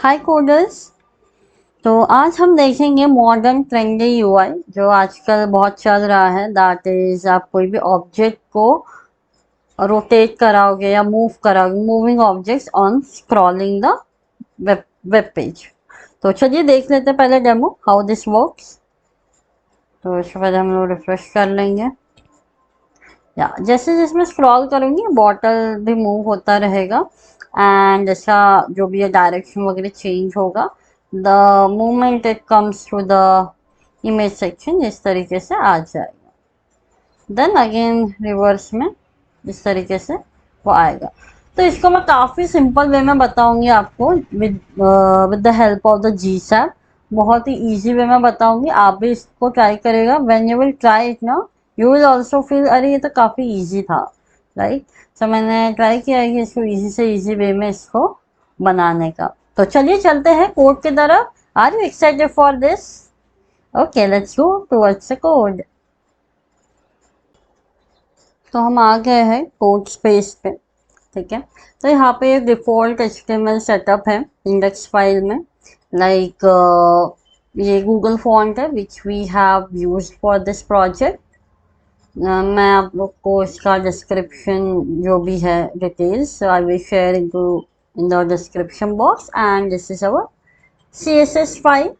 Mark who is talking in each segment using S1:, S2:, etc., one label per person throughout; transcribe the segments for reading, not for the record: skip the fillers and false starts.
S1: हाय coders. तो आज हम देखेंगे मॉडर्न ट्रेंडी यूआई जो आजकल बहुत चल रहा है। दैट इज आप कोई भी ऑब्जेक्ट को रोटेट कराओगे या मूव कराओगे, moving objects on scrolling the web page. तो चलिए देख लेते हैं पहले डेमो हाउ दिस वर्क्स। तो इसके बाद हम लोग रिफ्रेश कर लेंगे। या जैसे जिसमें स्क्रॉल करूंगी बॉटल भी मूव होता रहेगा एंड जैसा जो भी डायरेक्शन वगैरह चेंज होगा the moment it comes to the image section इस तरीके से आ जाएगा। देन अगेन रिवर्स में इस तरीके से वो आएगा। तो इसको मैं काफ़ी सिंपल वे में बताऊंगी आपको with the help of the GSAP. बहुत ही इजी वे में बताऊंगी, आप भी इसको ट्राई करेगा। When you will try it ना यू विल ऑल्सो फील अरे ये तो काफ़ी इजी था, राइट। तो मैंने ट्राई किया है कि इसको इजी से इजी वे में इसको बनाने का। तो चलिए चलते हैं कोड की तरफ। Are you excited for this? Okay let's go towards the code. तो हम आ गए हैं कोड स्पेस पे, ठीक है। तो यहाँ पे डिफ़ॉल्ट HTML सेटअप है इंडेक्स फाइल में। लाइक ये गूगल फॉन्ट है which we have used for this project. मैं आप लोग को इसका डिस्क्रिप्शन जो भी है details I will share in the description box and this is our CSS file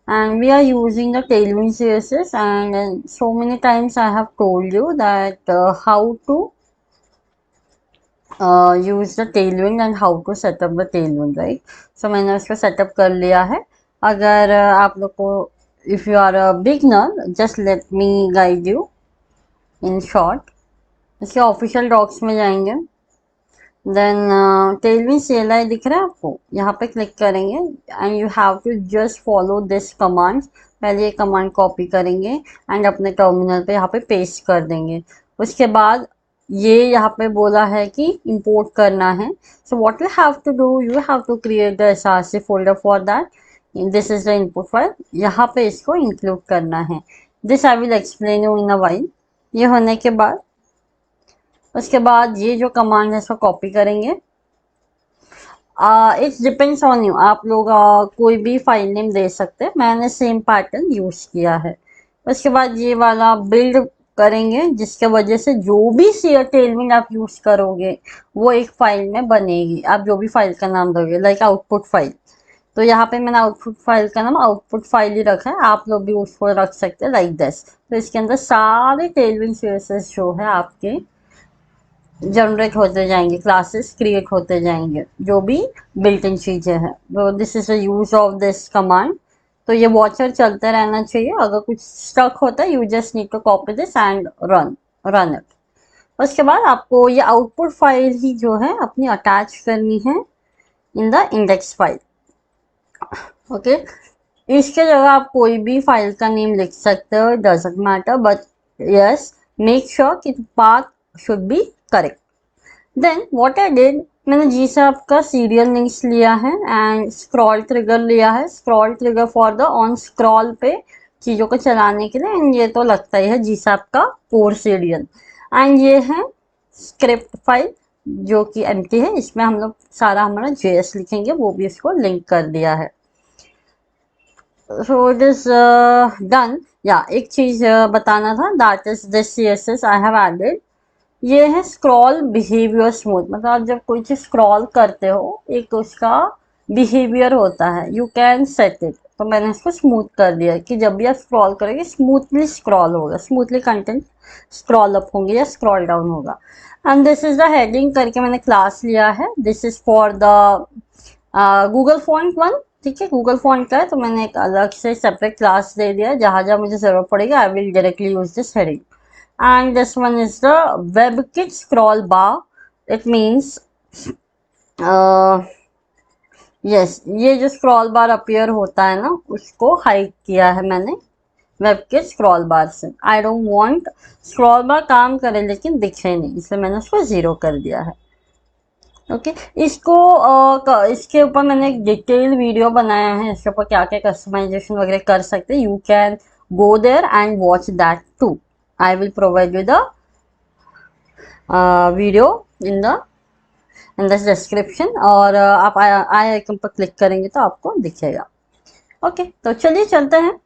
S1: and we are using the Tailwind CSS and so many times I have told you that how to use the Tailwind and how to set up the Tailwind, right? So मैंने उसको setup कर लिया है। अगर आप लोग को if you are a beginner just let me guide you in short. इसके ऑफिशियल डॉक्स में जाएंगे। देन टेलविन CLI दिख रहा है आपको, यहाँ पे क्लिक करेंगे and you have to just follow this command. पहले ये कमांड कॉपी करेंगे एंड अपने टर्मिनल पे यहाँ पे पेस्ट कर देंगे। उसके बाद ये यहाँ पे बोला है कि इंपोर्ट करना है। So what you have to do, you have to create the SRC folder for that. This is the input file, यहाँ पे इसको इंक्लूड करना है। This I will explain you in a while. ये होने के बाद उसके बाद ये जो कमांड है इसको कॉपी करेंगे। इट्स डिपेंड्स ऑन यू, आप लोग कोई भी फाइल नेम दे सकते हैं, मैंने सेम पैटर्न यूज किया है। उसके बाद ये वाला बिल्ड करेंगे जिसके वजह से जो भी शेयर टेलविंड आप यूज करोगे वो एक फाइल में बनेगी। आप जो भी फाइल का नाम दोगे लाइक आउटपुट फाइल, तो यहाँ पे मैंने आउटपुट फाइल का नाम आउटपुट फाइल ही रखा है, आप लोग भी उसको रख सकते हैं लाइक दिस। तो इसके अंदर सारे टेलविंड सीएसएस जो है आपके जनरेट होते जाएंगे, क्लासेस क्रिएट होते जाएंगे, जो भी बिल्ट इन चीज़ें हैं। तो this is the use of this command. तो ये वॉचर चलते रहना चाहिए, अगर कुछ स्टक होता है you just need to copy this and run it. उसके बाद आपको ये आउटपुट फाइल ही जो है अपनी अटैच करनी है in the index file. Okay, इसके जगह आप कोई भी फाइल का नेम लिख सकते हो, doesn't matter, but yes make sure कि path should be correct. Then what I did, मैंने जी साहब का सीरियल लिंक्स लिया है एंड स्क्रॉल ट्रिगर लिया है। Scroll trigger for the on scroll पे चीज़ों को चलाने के लिए, एंड ये तो लगता ही है जी साहब का कोर सीरियल। एंड ये है स्क्रिप्ट फाइल जो कि एम्प्टी है, इसमें हम लोग सारा हमारा JS लिखेंगे, वो भी इसको लिंक कर दिया है। So it is done. या एक चीज़ बताना था, that is this CSS I have added. ये है स्क्रॉल बिहेवियर स्मूथ, मतलब आप जब कोई चीज़ स्क्रॉल करते हो एक उसका बिहेवियर होता है, यू कैन सेट इट। तो मैंने इसको स्मूथ कर दिया कि जब भी आप स्क्रॉल करोगे स्मूथली स्क्रॉल होगा, स्मूथली कंटेंट स्क्रॉल अप होंगे या स्क्रॉल डाउन होगा। And this is the heading करके मैंने क्लास लिया है। This is for the Google font one, ठीक है। गूगल फॉन्ट का है तो मैंने एक अलग से सेपरेट क्लास दे दिया, जहाँ जहाँ मुझे ज़रूरत पड़ेगी I will directly use this heading. And this one is the WebKit scroll bar. It means yes, ये जो स्क्रॉल बार अपीयर होता है ना उसको हाइड किया है मैंने WebKit स्क्रॉल बार से। आई डोंट वांट स्क्रॉल बार काम करे लेकिन दिखे नहीं, इसलिए मैंने उसको 0 कर दिया है। ओके, इसको इसके ऊपर मैंने एक डिटेल वीडियो बनाया है, इसके ऊपर क्या क्या कस्टमाइजेशन वगैरह कर सकते हैं। You can go there and watch that too. I will provide you the video in the in the description, और आप आई आइकन पर क्लिक करेंगे तो आपको दिखेगा। ओके, तो चलिए चलते हैं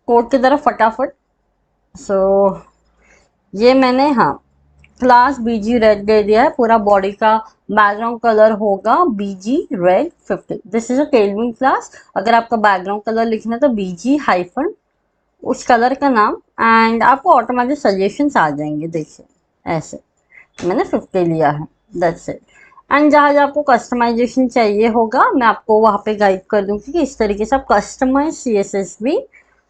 S1: कोड की तरफ फटाफट। सो ये मैंने, हाँ, क्लास बीजी रेड दे दिया है। पूरा बॉडी का बैकग्राउंड कलर होगा BG red 50। This is a Tailwind class. अगर आपका बैकग्राउंड कलर लिखना है तो बीजी हाइफन उस कलर का नाम, एंड आपको ऑटोमेटिक सजेशंस आ जाएंगे। देखिए ऐसे मैंने 50 लिया है, दैट्स इट। एंड जहाँ जहाँ आपको कस्टमाइजेशन चाहिए होगा मैं आपको वहाँ पे गाइड कर दूँगी कि इस तरीके से आप कस्टमाइज CSS भी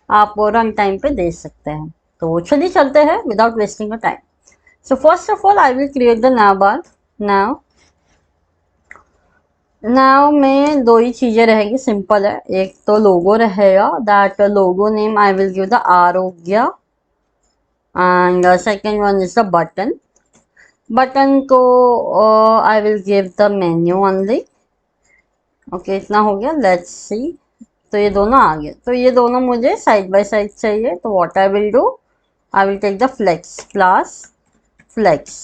S1: आप रन टाइम पे दे सकते हैं। तो चलिए चलते हैं without wasting a time. So first of all I will create the nav bar। Now now में दो ही चीजें रहेंगी, सिंपल है। एक तो लोगो रहेगा, that logo name I will give the Aarogya, and second one is the button. Button को I will give the menu only. Okay, इतना हो गया। लेट्स सी, तो ये दोनों आ गए। तो ये दोनों मुझे साइड बाय साइड चाहिए, तो what I will do, I will take the flex class. Flex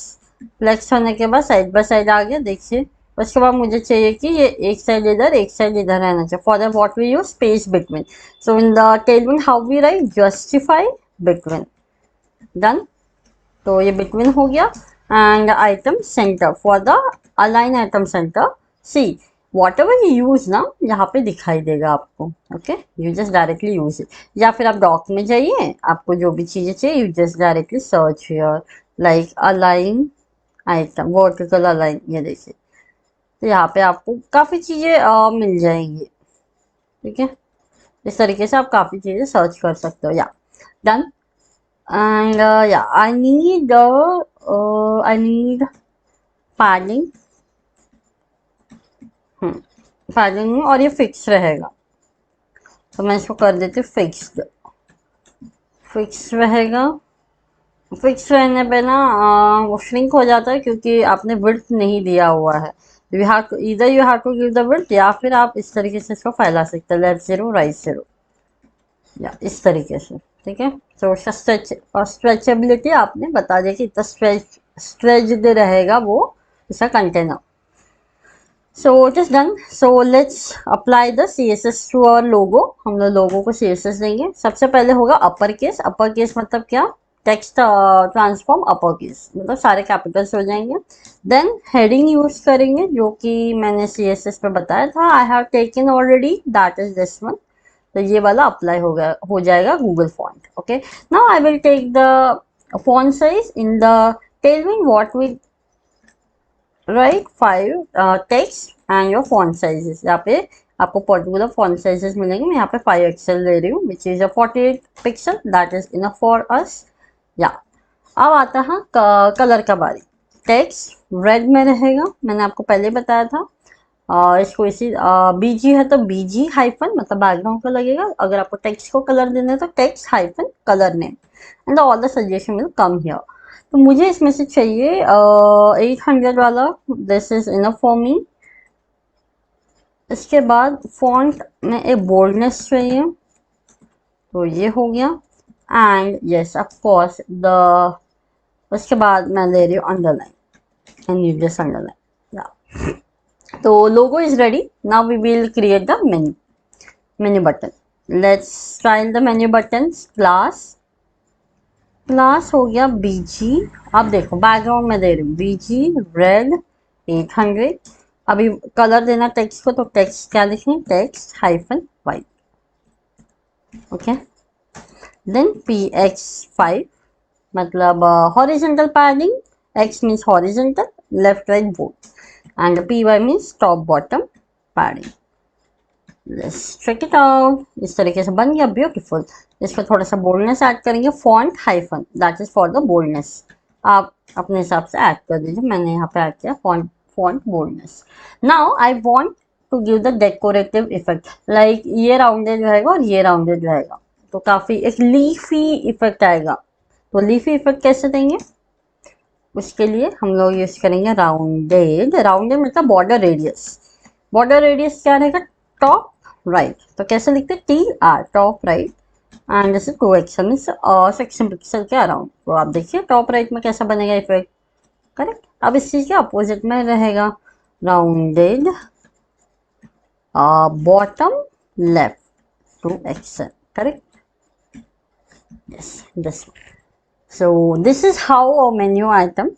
S1: flex होने के बाद साइड बाय साइड आ गया, देखिए। उसके बाद मुझे चाहिए कि ये एक साइड इधर एक साइड इधर रहना चाहिए। For that what we use space between. So in the tailwind how we write justify between. Done. तो ये बिटवीन हो गया। And item center, for the align item center, see whatever you use ना यहाँ पे दिखाई देगा आपको। Okay, you just directly use it, या फिर आप डॉक में जाइए, आपको जो भी चीजें चाहिए you just directly search here, like align item vertical align. ये देखिए, तो यहाँ पे आपको काफी चीजें मिल जाएंगी। ठीक है, इस तरीके से आप काफी चीजें सर्च कर सकते हो। या done. and yeah, I need padding। padding, और ये फिक्स रहेगा, तो मैं इसको कर देती हूँ फिक्स्ड। फिक्स रहेगा। फिक्स रहने पे ना वो श्रिंक हो जाता है क्योंकि आपने विड्थ नहीं दिया हुआ है। यू हैव टू इधर you have to give the width, या फिर आप इस तरीके से इसको फैला सकते हैं, लेफ्ट 0 राइट 0, या इस तरीके से। ठीक है, तो उसका स्ट्रेच और स्ट्रेचेबिलिटी आपने बता दिया कि इतना स्ट्रेच्ड रहेगा वो इसका container. So it is done. So let's apply the CSS to our logo. हम लोग लोगो को CSS देंगे। सबसे पहले होगा अपर केस। अपर केस मतलब क्या, टेक्स्ट ट्रांसफॉर्म अपर केस, मतलब सारे कैपिटल्स हो जाएंगे। देन हेडिंग यूज करेंगे, जो कि मैंने CSS पे बताया था, I have taken already, that is this one. तो ये वाला अप्लाई हो जाएगा Google font. Okay, now I will take the font size in the tailwind what we write 5 text and your font sizes. यहाँ पे आपको पर्टिकुलर फॉन्ट साइजेस मिलेंगे। मैं यहाँ पे 5 XL ले रही हूँ, which is a 48 pixel, that is enough for us. या अब आता है कलर का बारी। टेक्स्ट रेड में रहेगा, मैंने आपको पहले बताया था। इसको इसी बीजी है तो बीजी हाइफन मतलब बैकग्राउंड का लगेगा। अगर आपको टेक्स्ट को कलर देना है तो text hyphen colour name, and all the suggestion will come here. तो मुझे इसमें से चाहिए 800 वाला, this is enough for me. इसके बाद फॉन्ट में एक बोल्डनेस चाहिए, तो ये हो गया। And yes of course the, उसके बाद मैं ले रही हूँ underline, and you just underline. तो logo is ready. Now we will create the menu button. Let's try the menu button. Class हो गया बीजी। अब देखो बैकग्राउंड में दे रही हूँ बीजी रेड 800। अभी कलर देना टेक्स्ट को, तो टेक्स्ट क्या लिखें, text hyphen white. Okay, then PX5 मतलब horizontal padding, X means horizontal, left right both, and PY means top bottom padding. Let's check it out. इस तरीके से बन गया, ब्यूटीफुल। इसको थोड़ा सा बोल्डनेस ऐड करेंगे, font hyphen, that is for the boldness. आप अपने हिसाब से ऐड कर दीजिए, मैंने यहाँ पे ऐड किया font boldness. Now I want to give the decorative effect, like ये राउंडेड रहेगा और ये राउंडेड रहेगा, तो काफी एक लीफी इफेक्ट आएगा। तो लीफी इफेक्ट कैसे देंगे, उसके लिए हम लोग यूज करेंगे राउंडेड। राउंडेड मतलब बॉर्डर रेडियस। बॉर्डर रेडियस क्या रहेगा, टॉप राइट। तो कैसे लिखते हैं, TR, टॉप राइट, एंड जैसे 2 XL मीन्स 16 पिक्सल के अराउंड। तो आप देखिए टॉप राइट में कैसा बनेगा इफेक्ट, करेक्ट। अब इस चीज के अपोजिट में रहेगा rounded bottom left two XL, correct. yes this one. So this is how a menu item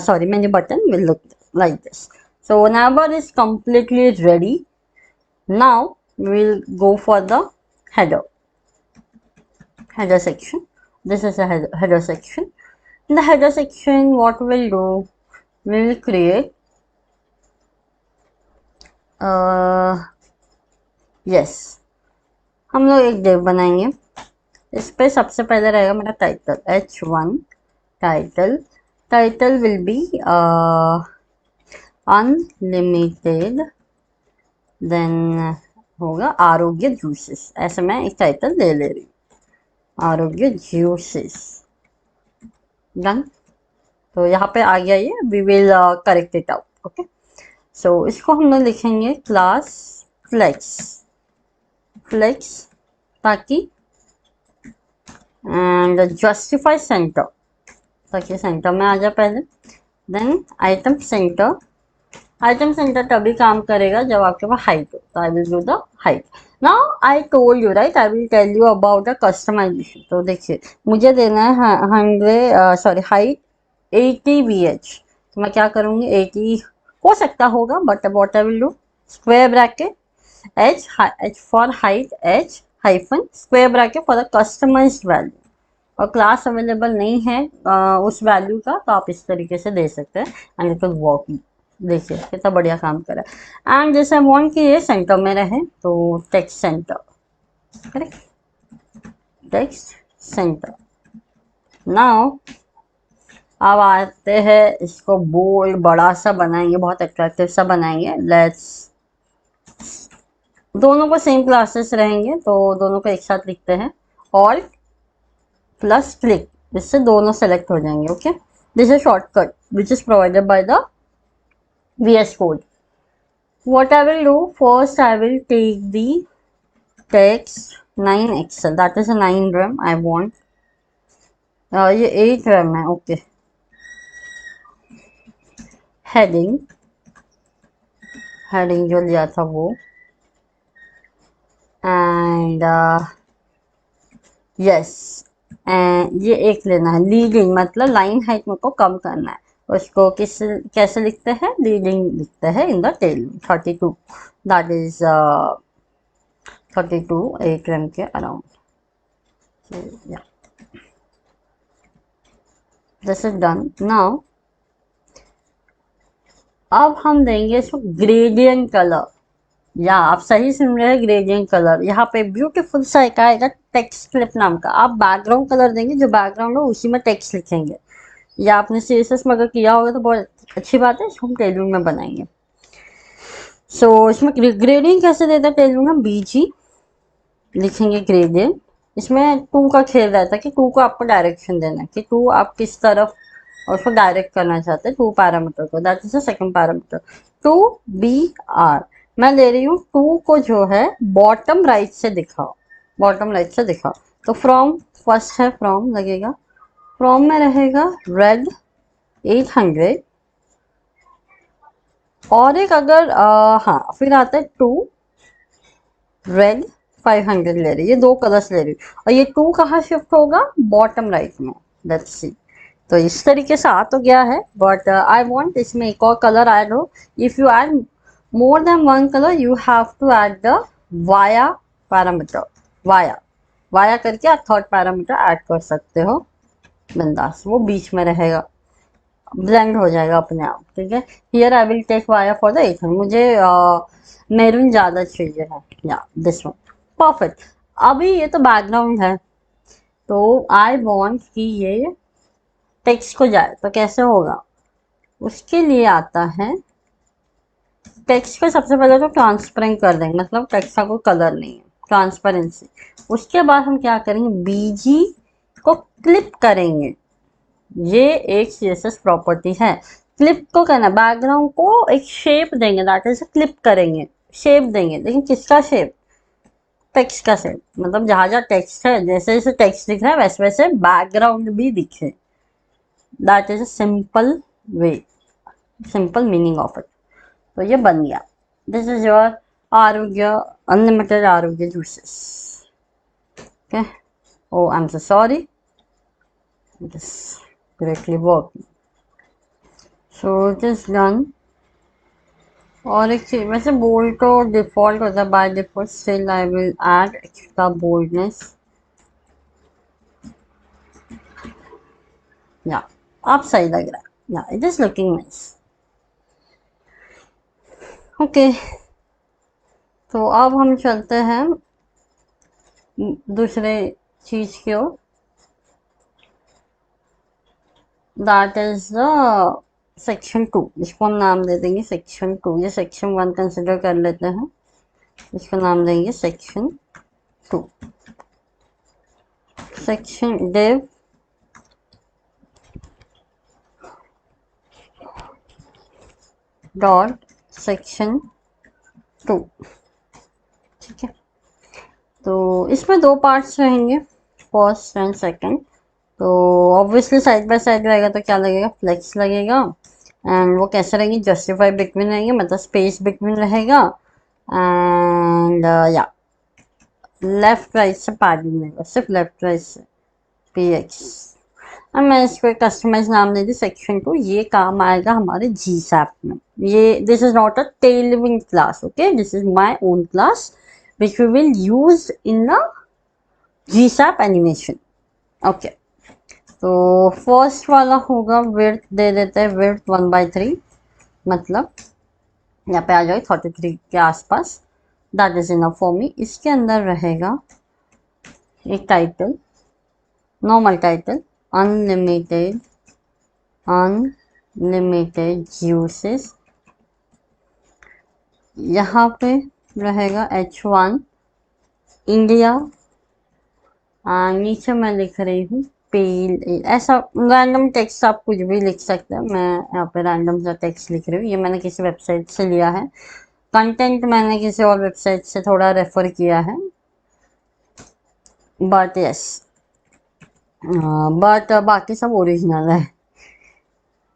S1: sorry menu button will look like this. So navbar is completely ready. Now we'll go for the header section. This is a header section. In the header section, what we'll do, we will create yes, हम लोग एक div बनाएंगे. इस पे सबसे पहले रहेगा मेरा title h1 title will be unlimited, then होगा आरोग्य जूसेस. ऐसे मैं एक टाइटल ले रही हूँ, आरोग्य जूसेस. डन. तो यहाँ पे आ गया ये. We will correct it out. Okay. So इसको हम लोग लिखेंगे क्लास फ्लेक्स ताकि एंड जस्टिफाई सेंटर, ताकि सेंटर में आ जाए पहले. देन आइटम सेंटर तभी काम करेगा जब आपके पास हाइट हो. तो I will do the height. Now I told you right, I will tell you about the customization. तो देखिए मुझे देना है 100 हाइट 80 VH. तो मैं क्या करूँगी, 80 हो सकता होगा but what I will do, square bracket h for height h hyphen square bracket for the customized value. और क्लास अवेलेबल नहीं है उस वैल्यू का, तो आप इस तरीके से दे सकते हैं एंड इट विल वर्क. देखिए कितना बढ़िया काम कर रहा है. एंड जैसे वांट कि ये सेंटर में रहे तो text centre, correct, text centre. Now अब आते हैं इसको बोल्ड बड़ा सा बनाएंगे, बहुत अट्रैक्टिव सा बनाएंगे. लेट्स दोनों को सेम क्लासेस रहेंगे तो दोनों को एक साथ लिखते हैं. और प्लस क्लिक, इससे दोनों सेलेक्ट हो जाएंगे. Okay. This is shortcut which is provided by the VS Code. What I will do, first I will take the text 9 Excel, that is a 9 RAM I want. ये 8 RAM है. Okay. Heading जो लिया था वो. And yes, ये एक लेना है लीडिंग, मतलब लाइन हाइट मेरे को कम करना है. उसको कैसे लिखते हैं, लीडिंग लिखते हैं in the tail. 32, that is 32 8 RAM के around. This is done. Now अब हम देंगे इसको ग्रेडियंट कलर. या आप सही सुन रहे हैं, ग्रेडियंट कलर. यहाँ पे ब्यूटीफुल सा एक आएगा टेक्स्ट क्लिप नाम का. आप बैकग्राउंड कलर देंगे, जो बैकग्राउंड हो उसी में टेक्स्ट लिखेंगे. या आपने CSS में अगर किया होगा तो बहुत अच्छी बात है, इसको हम टेलविंग में बनाएंगे. सो इसमें ग्रेडियंट कैसे देता है टेलविंग में, BG लिखेंगे ग्रेडियंट. इसमें 2 का खेल रहता है कि 2 को आपको डायरेक्शन देना है कि 2 आप किस तरफ और उसको डायरेक्ट करना चाहते हैं 2 पैरामीटर को. That is the second parameter. 2BR मैं ले रही हूँ 2 को जो है बॉटम राइट से दिखाओ. तो फ्रॉम फर्स्ट है, फ्रॉम लगेगा. फ्रॉम में रहेगा रेड 800 और एक अगर हाँ फिर आता है 2 रेड 500 ले रही. ये 2 कलर्स ले रही. और ये 2 कहाँ शिफ्ट होगा, बॉटम राइट में. Let's see. तो इस तरीके से आ तो गया है बट आई वांट इसमें एक और कलर ऐड हो. If you add more then 1 colour you have to add the via parameter. Via करके आप थर्ड पैरामीटर ऐड कर सकते हो बिंदास. वो बीच में रहेगा, ब्लेंड हो जाएगा अपने आप. ठीक है. Here I will take via for the 800. मुझे मेरून ज़्यादा चाहिए है. या दिस वन. परफेक्ट. अभी ये तो बैकग्राउंड है, तो आई वांट कि ये टेक्स्ट को जाए. तो कैसे होगा, उसके लिए आता है टेक्स्ट को सबसे पहले तो ट्रांसपेरेंट कर देंगे, मतलब टेक्स्ट का कोई कलर नहीं है, ट्रांसपेरेंसी. उसके बाद हम क्या करेंगे, BG को क्लिप करेंगे. ये एक CSS प्रॉपर्टी है. क्लिप को करना, बैकग्राउंड को एक शेप देंगे, दैट इज क्लिप करेंगे, शेप देंगे. लेकिन किसका शेप, टेक्स्ट का शेप. मतलब जहाँ जहाँ टेक्स्ट है, जैसे जैसे टेक्स्ट दिख रहा है वैसे वैसे बैकग्राउंड भी दिखे. That is a simple way, simple meaning of it. तो ये बन गया, this is your Arogya unlimited Arogya juices. Okay, oh I am so sorry, this greatly working, so it is done। और एक चीज, वैसे बोल्ड तो डिफॉल्ट होता है by default, still I will add extra boldness. या अब सही लग रहा है, या it is looking nice. Okay, तो अब हम चलते हैं दूसरे चीज की ओर, दैट इज द सेक्शन 2। इसको हम नाम दे देंगे सेक्शन 2। ये सेक्शन 1 कंसिडर कर लेते हैं, इसका नाम देंगे section 2। Section div dot section 2, ठीक है। तो इसमें दो पार्ट्स रहेंगे, फर्स्ट एंड सेकंड। तो ऑब्वियसली साइड बाय साइड रहेगा तो क्या लगेगा, फ्लेक्स लगेगा। एंड वो कैसे रहेंगे, जस्टिफाई बिटवीन रहेंगे, मतलब स्पेस बिटवीन रहेगा। एंड या लेफ्ट राइट से पैडिंग रहेगा, सिर्फ लेफ्ट राइट से पी एक्स। अब मैं इसको एक कस्टमाइज नाम दे दी सेक्शन 2। ये काम आएगा हमारे जी सैप में। ये this is not a tailwind class, okay, this is my own class which we will use in the GSAP animation. Okay, तो फर्स्ट वाला होगा विड्थ, दे देते हैं विड्थ 1/3, मतलब यहाँ पे आ जाए 33 के आसपास, that is enough for me. इसके अंदर रहेगा एक title, normal title, unlimited uses. यहाँ पे रहेगा H1 इंडिया, नीचे मैं लिख रही हूँ पेल, ऐसा रैंडम टेक्स्ट आप कुछ भी लिख सकते हैं। मैं यहाँ पे रैंडम सा टेक्स्ट लिख रही हूँ, ये मैंने किसी वेबसाइट से लिया है, कंटेंट मैंने किसी और वेबसाइट से थोड़ा रेफर किया है, बट यस, बट बाकी सब ओरिजिनल है।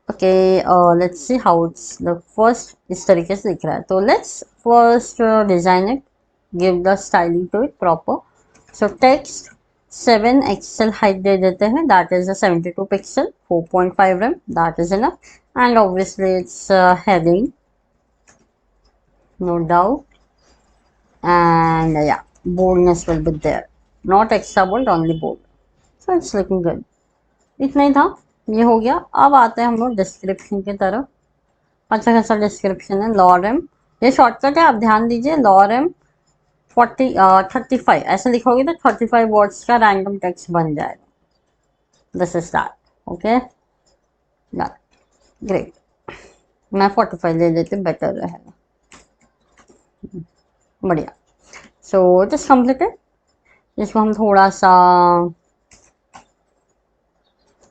S1: Okay, let's see how it's look. First इस तरीके से दिख रहा है, तो let's first design it, give the styling to it proper. So text 7 XL height दे देते हैं, that is a 72 pixel 4.5 rem, that is enough. And obviously it's heading, no doubt, and yeah, boldness will be there, not extra bold, only bold, so it's looking good। इतना ही था, ये हो गया। अब आते हैं हम लोग डिस्क्रिप्शन की तरफ। अच्छा खासा डिस्क्रिप्शन है, लॉरेम, ये शॉर्टकट है, आप ध्यान दीजिए। लॉरेम 35 ऐसे लिखोगे तो 35 वर्ड्स का रैंडम टेक्स्ट बन जाएगा। This is that, okay, great. मैं 45 ले लेती, बेटर रहेगा, बढ़िया। सो इट इज कम्प्लीटेड। इसको हम थोड़ा सा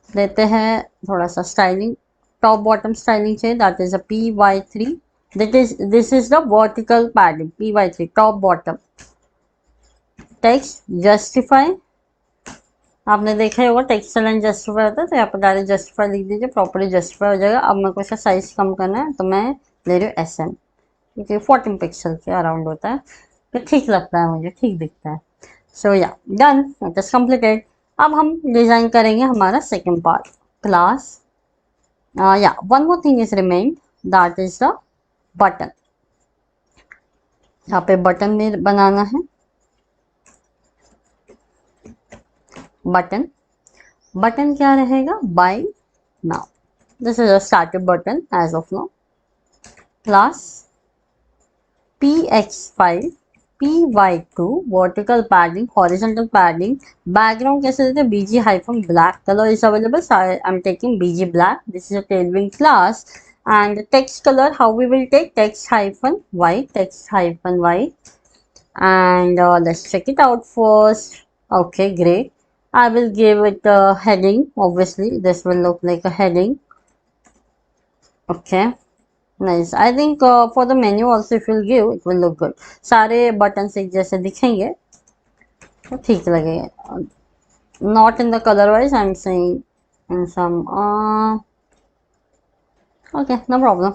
S1: देते हैं, थोड़ा सा स्टाइलिंग, टॉप बॉटम स्टाइलिंग चाहिए, that is a PY3। This is the vertical padding, PY3 top bottom. Text justify, आपने देखा ही होगा टेक्स्ट लाइन जस्टिफाई होता है, तो यहाँ पर डायरेक्ट जस्टिफाई लिख दीजिए, प्रॉपर्ली जस्टिफाई हो जाएगा। अब मेरे को इसका साइज कम करना है, तो मैं ले रही हूँ SM, क्योंकि 14 पिक्सल के अराउंड होता है, तो ठीक लगता है मुझे, ठीक दिखता है। सो या डन, इट इज कम्प्लीटेड। अब हम डिजाइन करेंगे हमारा सेकेंड पार्ट, क्लास। या one more thing is remained, that is the button. यहाँ पे बटन में बनाना है, बटन। बटन क्या रहेगा, by now, this is a starter button as of now. Class PX5 PY2 vertical padding, horizontal padding. Background कैसे देते हैं, BG hyphen black, colour is available, I am taking BG black, this is a tailwind class। and text color, how we will take text hyphen white, and let's check it out first। okay, great, I will give it a heading, obviously this will look like a heading, okay, nice। I think for the menu also if you'll give, it will look good। सारे buttons एक जैसे दिखेंगे तो ठीक लगेगा, not in the color wise, I'm saying in some okay, no problem.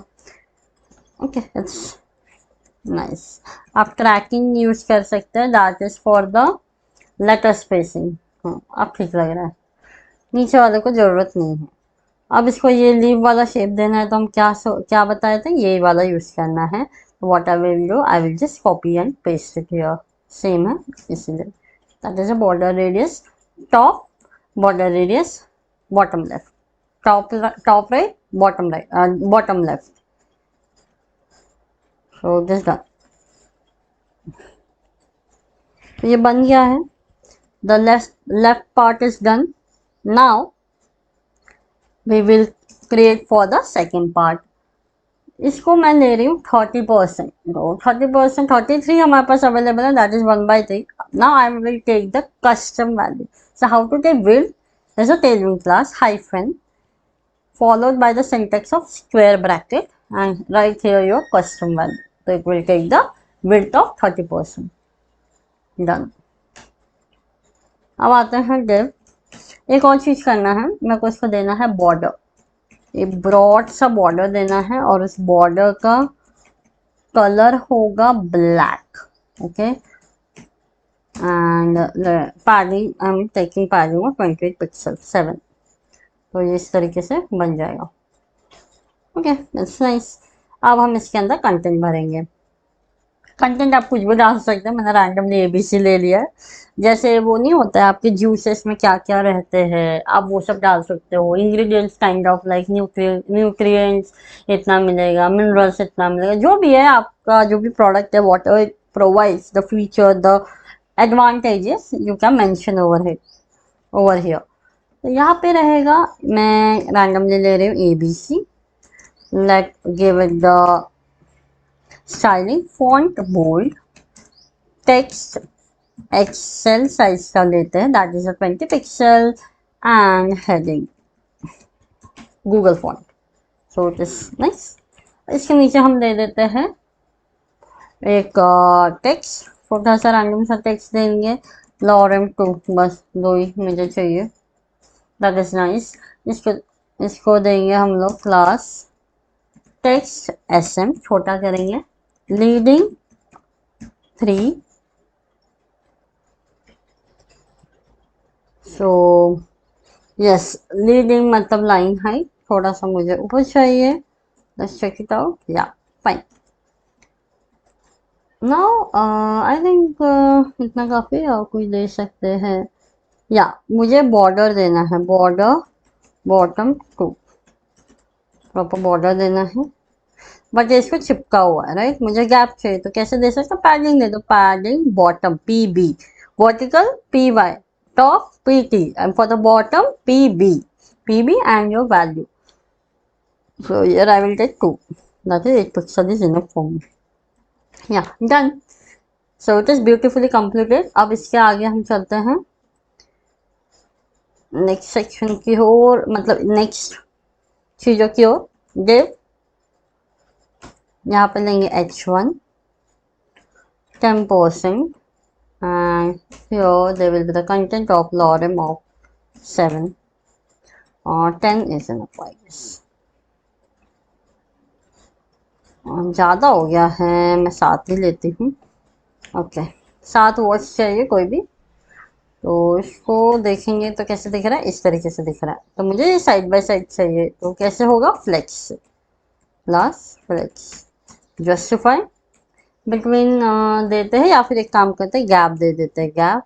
S1: Okay, it's nice. आप tracking use कर सकते हैं, that is for the letter spacing. अब ठीक लग रहा है, नीचे वाले को जरूरत नहीं है। अब इसको ये लीव वाला शेप देना है, तो हम क्या बताए थे, यही वाला यूज करना है। What I will do, I will just copy and paste it here. Same है, इसीलिए that is a border radius top, border radius bottom left, top right, bottom left. So this done. तो ये बन गया है, the left part is done. Now we will create for the second part. इसको मैं ले रही हूँ 30%, तो 30%, 33 हमारे पास अवेलेबल है, that is 1/3। Now I will take the custom value. So how to take width, there's a tailwind class hyphen followed by the syntax of square bracket and write here your custom value. So it will take the width of 30%. Done. अब आते हैं div। एक और चीज करना है, मेरे को इसको देना है बॉर्डर। एक ब्रॉड सा बॉर्डर देना है और उस बॉर्डर का कलर होगा black. Okay, and padding, I am taking padding of 28 pixel 7। तो ये इस तरीके से बन जाएगा। Okay, that's nice. अब हम इसके अंदर कंटेंट भरेंगे। कंटेंट आप कुछ भी डाल सकते हैं, मैंने रैंडमली एबीसी ले लिया है। जैसे वो नहीं होता है आपके जूसेस में क्या क्या रहते हैं, आप वो सब डाल सकते हो। Ingredients kind of like nutrients इतना मिलेगा, मिनरल्स इतना मिलेगा, जो भी है आपका जो भी प्रोडक्ट है, whatever it provides the feature, the advantages you can mention over here. तो यहाँ पे रहेगा, मैं रैंडमली ले रही हूँ ABC. Let give it the styling font bold, text XL size का लेते हैं, that is 20 pixel, and heading Google font. So it is nice. इसके नीचे हम दे देते हैं एक टेक्स्ट, छोटा सा रैंडम सा टेक्स्ट देंगे, लॉरेम 2, बस 2 ही मुझे चाहिए, दैट इज नाइस। इसको देंगे हम लोग क्लास टेक्स्ट एसएम, छोटा करेंगे, लीडिंग 3। सो यस, लीडिंग मतलब लाइन हाइट थोड़ा सा मुझे ऊपर चाहिए। लेट्स चेक इट आउट, या फाइन। नाउ आई थिंक इतना काफी है, और कुछ दे सकते हैं। या मुझे बॉर्डर देना है, बॉर्डर बॉटम 2, प्रॉपर बॉर्डर देना है, बट ये इसको चिपका हुआ है, राइट। मुझे गैप चाहिए, तो कैसे दे सकते, पैडिंग दे दो, padding bottom PB, vertical PY, top PT, and for the bottom PB and your value. So here I will take 2, that is 8 pixel is enough for me. Yeah, done. So it is beautifully completed. अब इसके आगे हम चलते हैं next section की ओर, मतलब next चीजों की ओर। div, यहाँ पे लेंगे H1 10%, and here there will be the content of lorem of 7, or 10 is enough I guess। ज़्यादा हो गया है, मैं 7 ही लेती हूँ। ओके, 7 वर्ड्स चाहिए कोई भी। तो इसको देखेंगे तो कैसे दिख रहा है, इस तरीके से दिख रहा है, तो मुझे साइड बाय साइड चाहिए, तो कैसे होगा, flex plus flex, justify between देते हैं, या फिर एक काम करते हैं, गैप दे देते हैं, गैप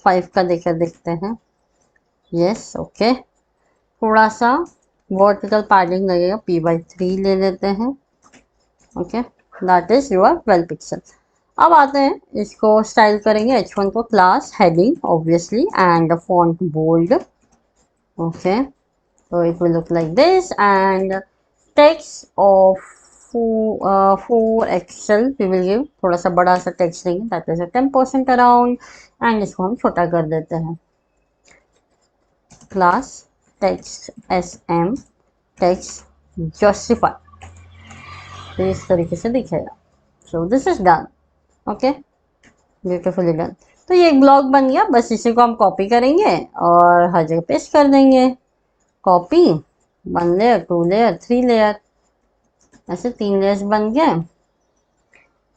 S1: 5 का देकर देखते हैं। यस, ओके, थोड़ा सा वर्टिकल पैडिंग लगेगा, P/3 ले लेते हैं। Okay, that is your 12 pixel. अब आते हैं, इसको स्टाइल करेंगे H1 को, class heading obviously, and font bold. Okay, so it will look like this, and text of 4 XL we will give, थोड़ा सा बड़ा सा टेक्स्ट देंगे, that is a 10% around, and इसको हम छोटा कर देते हैं, class text SM text justify, तो इस तरीके से दिखेगा। So this is done. Okay, beautifully done. तो ये एक ब्लॉग बन गया, बस इसी को हम कॉपी करेंगे और हर जगह पेस्ट कर देंगे। कॉपी 1 लेयर, 2 लेयर, 3 लेयर, ऐसे 3 लेयर्स बन गए।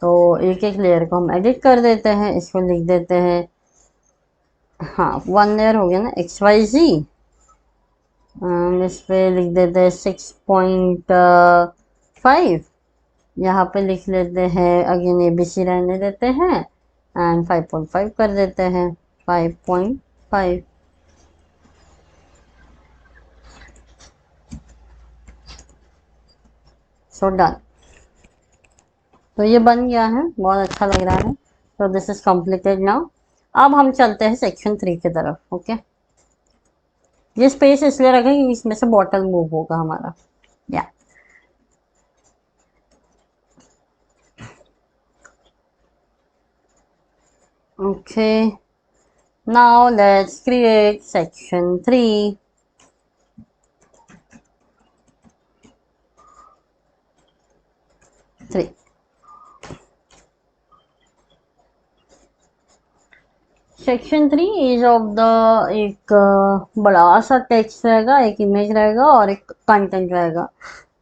S1: तो एक एक लेयर को हम एडिट कर देते हैं, इसको लिख देते हैं, हाँ 1 लेयर हो गया ना XYZ, इस पे लिख देते हैं 6.5, यहाँ पे लिख लेते हैं अगेन ABC रहने देते हैं एंड 5.5 कर देते हैं, 5.5। So done. तो ये बन गया है, बहुत अच्छा लग रहा है। तो दिस इज कम्प्लीटेड नाउ। अब हम चलते हैं सेक्शन 3 की तरफ। ओके, ये स्पेस इसलिए रखें कि इसमें से बॉटल मूव होगा हमारा। या okay, now let's create section 3। Section 3 is of the, एक बड़ा सा टेक्स्ट रहेगा, एक इमेज रहेगा और एक कंटेंट रहेगा।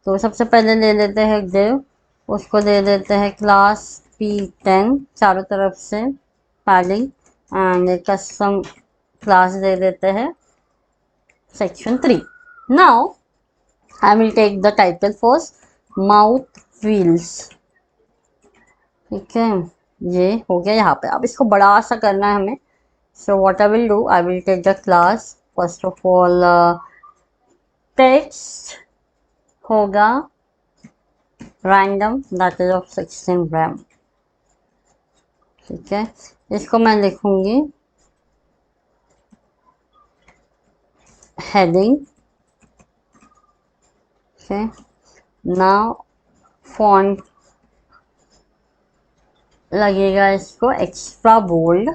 S1: तो सबसे पहले ले लेते हैं div, उसको दे देते हैं क्लास P10 चारों तरफ से पैडिंग, एंड एक कस्टम क्लास दे देते हैं section 3। Now I will take the title first, mouth wheels. ठीक है, ये हो गया यहाँ पे। अब इसको बड़ा सा करना है हमें। So what I will do, I will take the class, first of all text होगा random, that is of 16 RAM। ठीक है, इसको मैं लिखूंगी heading। okay, now font लगेगा इसको एक्स्ट्रा बोल्ड,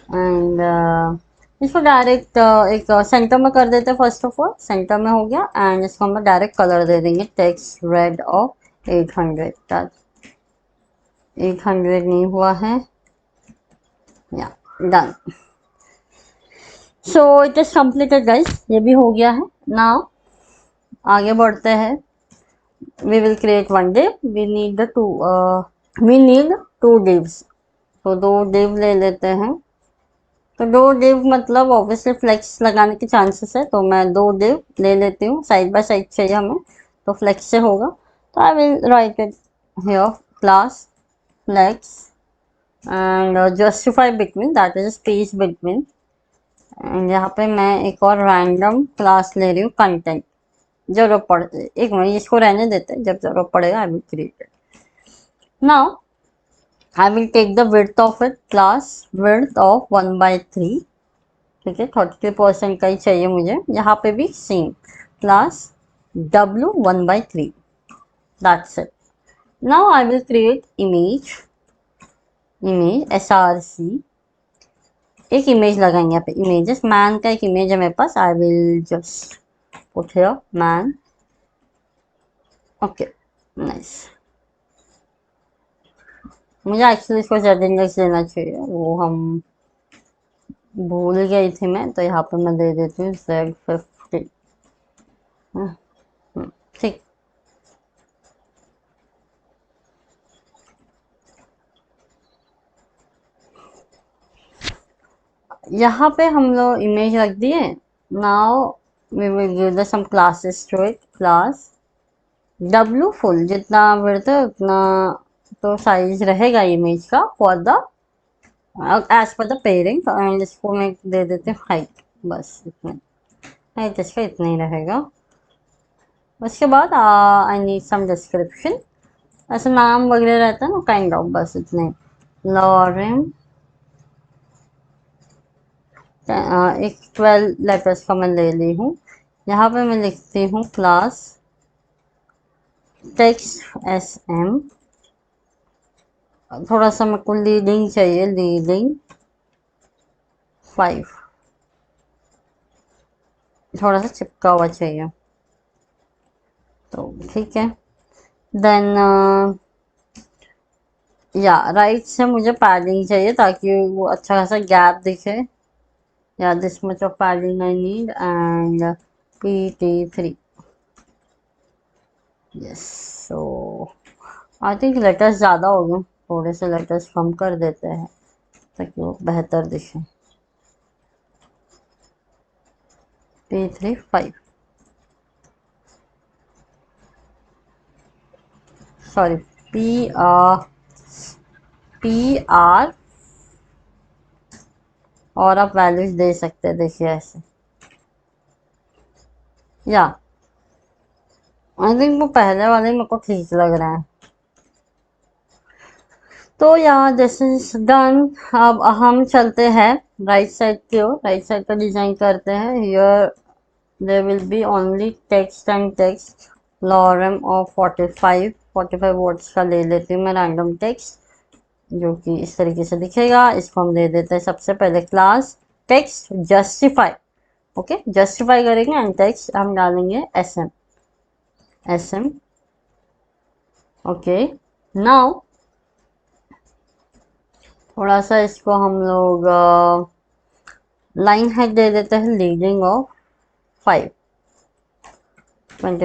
S1: एंड इसको डायरेक्ट एक सेंटर में कर देते हैं। फर्स्ट ऑफ ऑल सेंटर में हो गया, एंड इसको हम डायरेक्ट कलर दे देंगे टेक्स्ट रेड ऑफ 800। 800 नहीं हुआ है, या done. So it is completed guys, ये भी हो गया है। नाउ आगे बढ़ते हैं। We will create one div, we need the two, we need 2 divs। तो 2 div ले लेते हैं। तो 2 div मतलब ऑब्वियसली फ्लेक्स लगाने के चांसेस है, तो मैं 2 div ले लेती हूँ, साइड बाय साइड चाहिए हमें, तो फ्लेक्स से होगा। तो I will write it here, class flex and justify between, that is space between. And यहाँ पे मैं एक और रैंडम क्लास ले रही हूँ कंटेंट, जरूरत पड़े, एक मिनट इसको रहने देते हैं, जब जरूरत पड़ेगा I will create it. Now I will take the width of it, class width of 1/3। ठीक है, 30% का ही चाहिए मुझे। यहाँ पे भी same class W 1/3, that's it. Now I will create image, image SRC, एक इमेज लगाएंगे यहाँ पे, इमेजेस मैन का एक इमेज है मेरे पास। I will just put here man. Okay nice, मुझे एक्चुअली इसको ज़्यादा इंडेक्स देना चाहिए, वो हम भूल गई थी मैं, तो यहाँ पे मैं दे देती हूँ Z50। ठीक, यहाँ पे हम लोग इमेज रख दिए। Now we will give the some classes to it, class W full, जितना विड्थ है उतना तो साइज रहेगा इमेज का for the as per the parent. And इसको मैं दे देते हैं हाइट, बस इतना हाइट इसका इतना ही रहेगा। उसके बाद आई नीड सम डिस्क्रिप्शन, ऐसे नाम वगैरह रहता है ना काइंड ऑफ, बस इतने। लॉरेन, एक 12 लेटर्स का मैं ले ली हूँ। यहाँ पे मैं लिखती हूँ क्लास टेक्स्ट SM, थोड़ा सा मेरे को लीडिंग चाहिए, लीडिंग 5, थोड़ा सा चिपका हुआ चाहिए, तो ठीक है। देन या राइट से मुझे पैडिंग चाहिए ताकि वो अच्छा खासा गैप दिखे, या this much of padding I need. And PT3। Yes, so I think letters ज़्यादा हो गए, थोड़े से लेटर्स कम कर देते हैं ताकि वो बेहतर दिखे। P3 5, सॉरी, PR, और आप वैल्यूज दे सकते हैं, देखिए ऐसे, या आई थिंक वो पहले वाले मेरे को ठीक लग रहा है। तो यहाँ दिस इज डन। अब हम चलते हैं राइट साइड की ओर, राइट साइड का डिजाइन करते हैं। Here there will be only text and text, lorem of 45 words का ले लेती हूँ मैं रैंडम टेक्स्ट, जो कि इस तरीके से दिखेगा। इसको हम दे देते हैं सबसे पहले class text justify. Okay, justify करेंगे एंड टेक्स्ट हम डालेंगे SM। ओके, नाउ थोड़ा सा इसको हम लोग लाइन हाइट दे देते हैं, लीडिंग ऑफ 20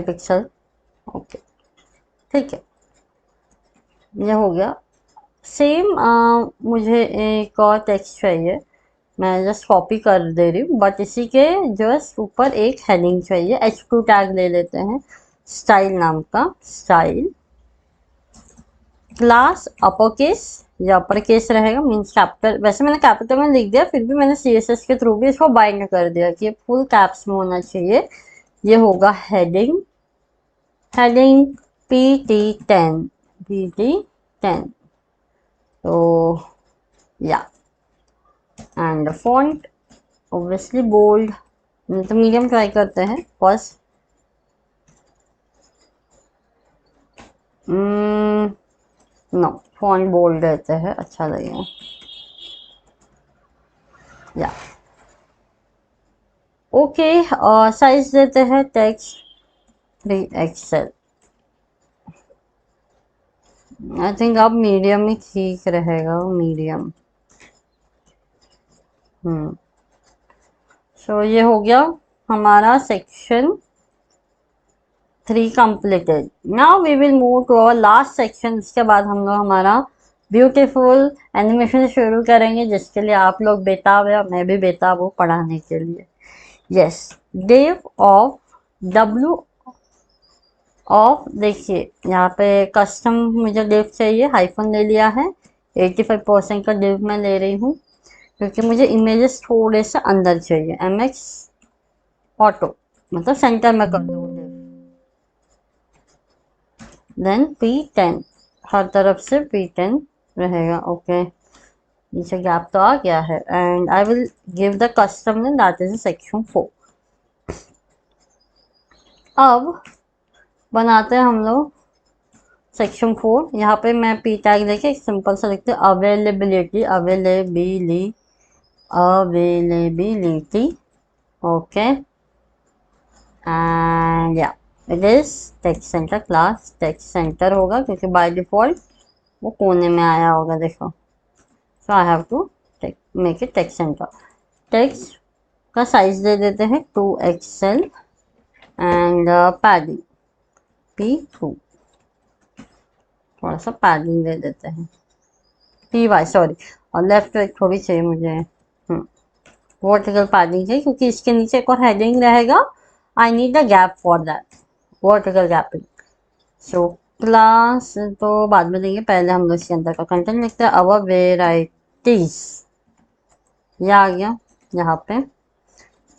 S1: पिक्सल। ओके, ठीक है, ये हो गया। सेम मुझे एक और टेक्स्ट चाहिए, मैं जस्ट कॉपी कर दे रही हूँ, बट इसी के जस्ट ऊपर एक हेडिंग चाहिए। H2 टैग ले लेते हैं, स्टाइल नाम का, स्टाइल क्लास अपर केस या अपर केस रहेगा, मीन्स कैपिटल। वैसे मैंने कैपिटल में लिख दिया, फिर भी मैंने CSS के थ्रू भी इसको बाइंड कर दिया कि ये फुल कैप्स में होना चाहिए। ये होगा हेडिंग, PT10। तो या, एंड फॉन्ट ऑब्वियसली बोल्ड, तो मीडियम ट्राई करते हैं फर्स्ट। नो, फॉन्ट बोल्ड रहते हैं, अच्छा लगेगा। या ओके, साइज देते हैं टेक्स्ट 3XL। आई थिंक अब मीडियम ही ठीक रहेगा, मीडियम। सो ये हो गया हमारा section 3 completed. Now we will move to our last section. इसके बाद हम लोग हमारा ब्यूटीफुल एनिमेशन शुरू करेंगे, जिसके लिए आप लोग बेताब है, मैं भी बेताब हूँ पढ़ाने के लिए। Yes, div of W of, देखिए यहाँ पे कस्टम मुझे डिव चाहिए, हाइफन ले लिया है। 85% का डिव मैं ले रही हूँ क्योंकि मुझे इमेजेस थोड़े से अंदर चाहिए। MX ऑटो, मतलब सेंटर में कर दूँ डिव। देन P10, हर तरफ से P10 रहेगा। ओके, नीचे गैप तो आ गया है, and I will give the custom name, that is section 4। अब बनाते हैं हम लोग सेक्शन 4। यहाँ पे मैं P टैग देके एक सिंपल सा लिखते हैं, अवेलेबिलिटी। ओके, एंड या it is text centre, class text centre होगा क्योंकि बाय डिफॉल्ट वो कोने में आया होगा, देखो। So I have to make it text center. Text का साइज दे देते हैं 2XL, एंड पैडिंग P2, थोड़ा सा पैडिंग दे देते हैं, PY, सॉरी, और लेफ्ट राइट थोड़ी चाहिए मुझे। वर्टिकल पैडिंग चाहिए क्योंकि इसके नीचे एक और हेडिंग रहेगा। I need a gap for that, vertical gapping. So class तो बाद में देंगे, पहले हम लोग इसके अंदर का कंटेंट लिखते हैं। अवर वेराइटीज, ये आ गया यहाँ पे।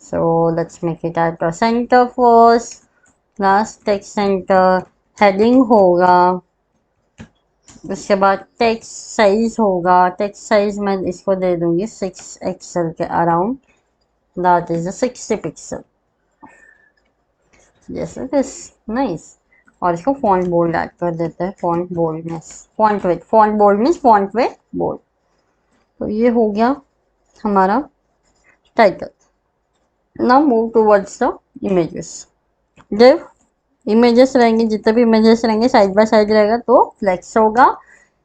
S1: So let's make it at centre first, class text centre, heading होगा, उसके बाद टेक्स्ट साइज होगा। टेक्स्ट साइज मैं इसको दे दूंगी 6XL के around, that is 60 pixel. Yes, it is nice. और इसको फॉन्ट बोल्ड ऐड कर देते हैं, font boldness, font width, font bold means font width bold. तो ये हो गया हमारा title. Now move towards the images. जब इमेजेस रहेंगे, जितने भी इमेजेस रहेंगे साइड बाय साइड रहेगा तो फ्लेक्स होगा।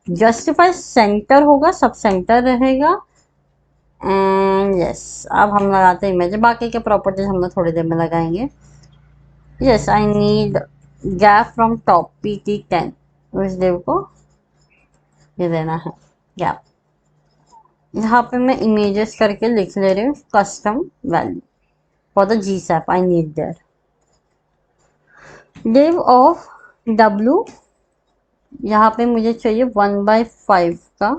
S1: जस्टिफाई सेंटर होगा, सब सेंटर रहेगा। एंड यस, अब हम लगाते हैं इमेज, बाकी के प्रॉपर्टीज हम लोग थोड़ी देर में लगाएंगे। Yes I need gap from top PT10, उस देव को ये देना है गैप। यहाँ पे मैं इमेजेस करके लिख ले रही हूँ custom value for the GSAP I need there. div of W, यहाँ पे मुझे चाहिए 1/5 का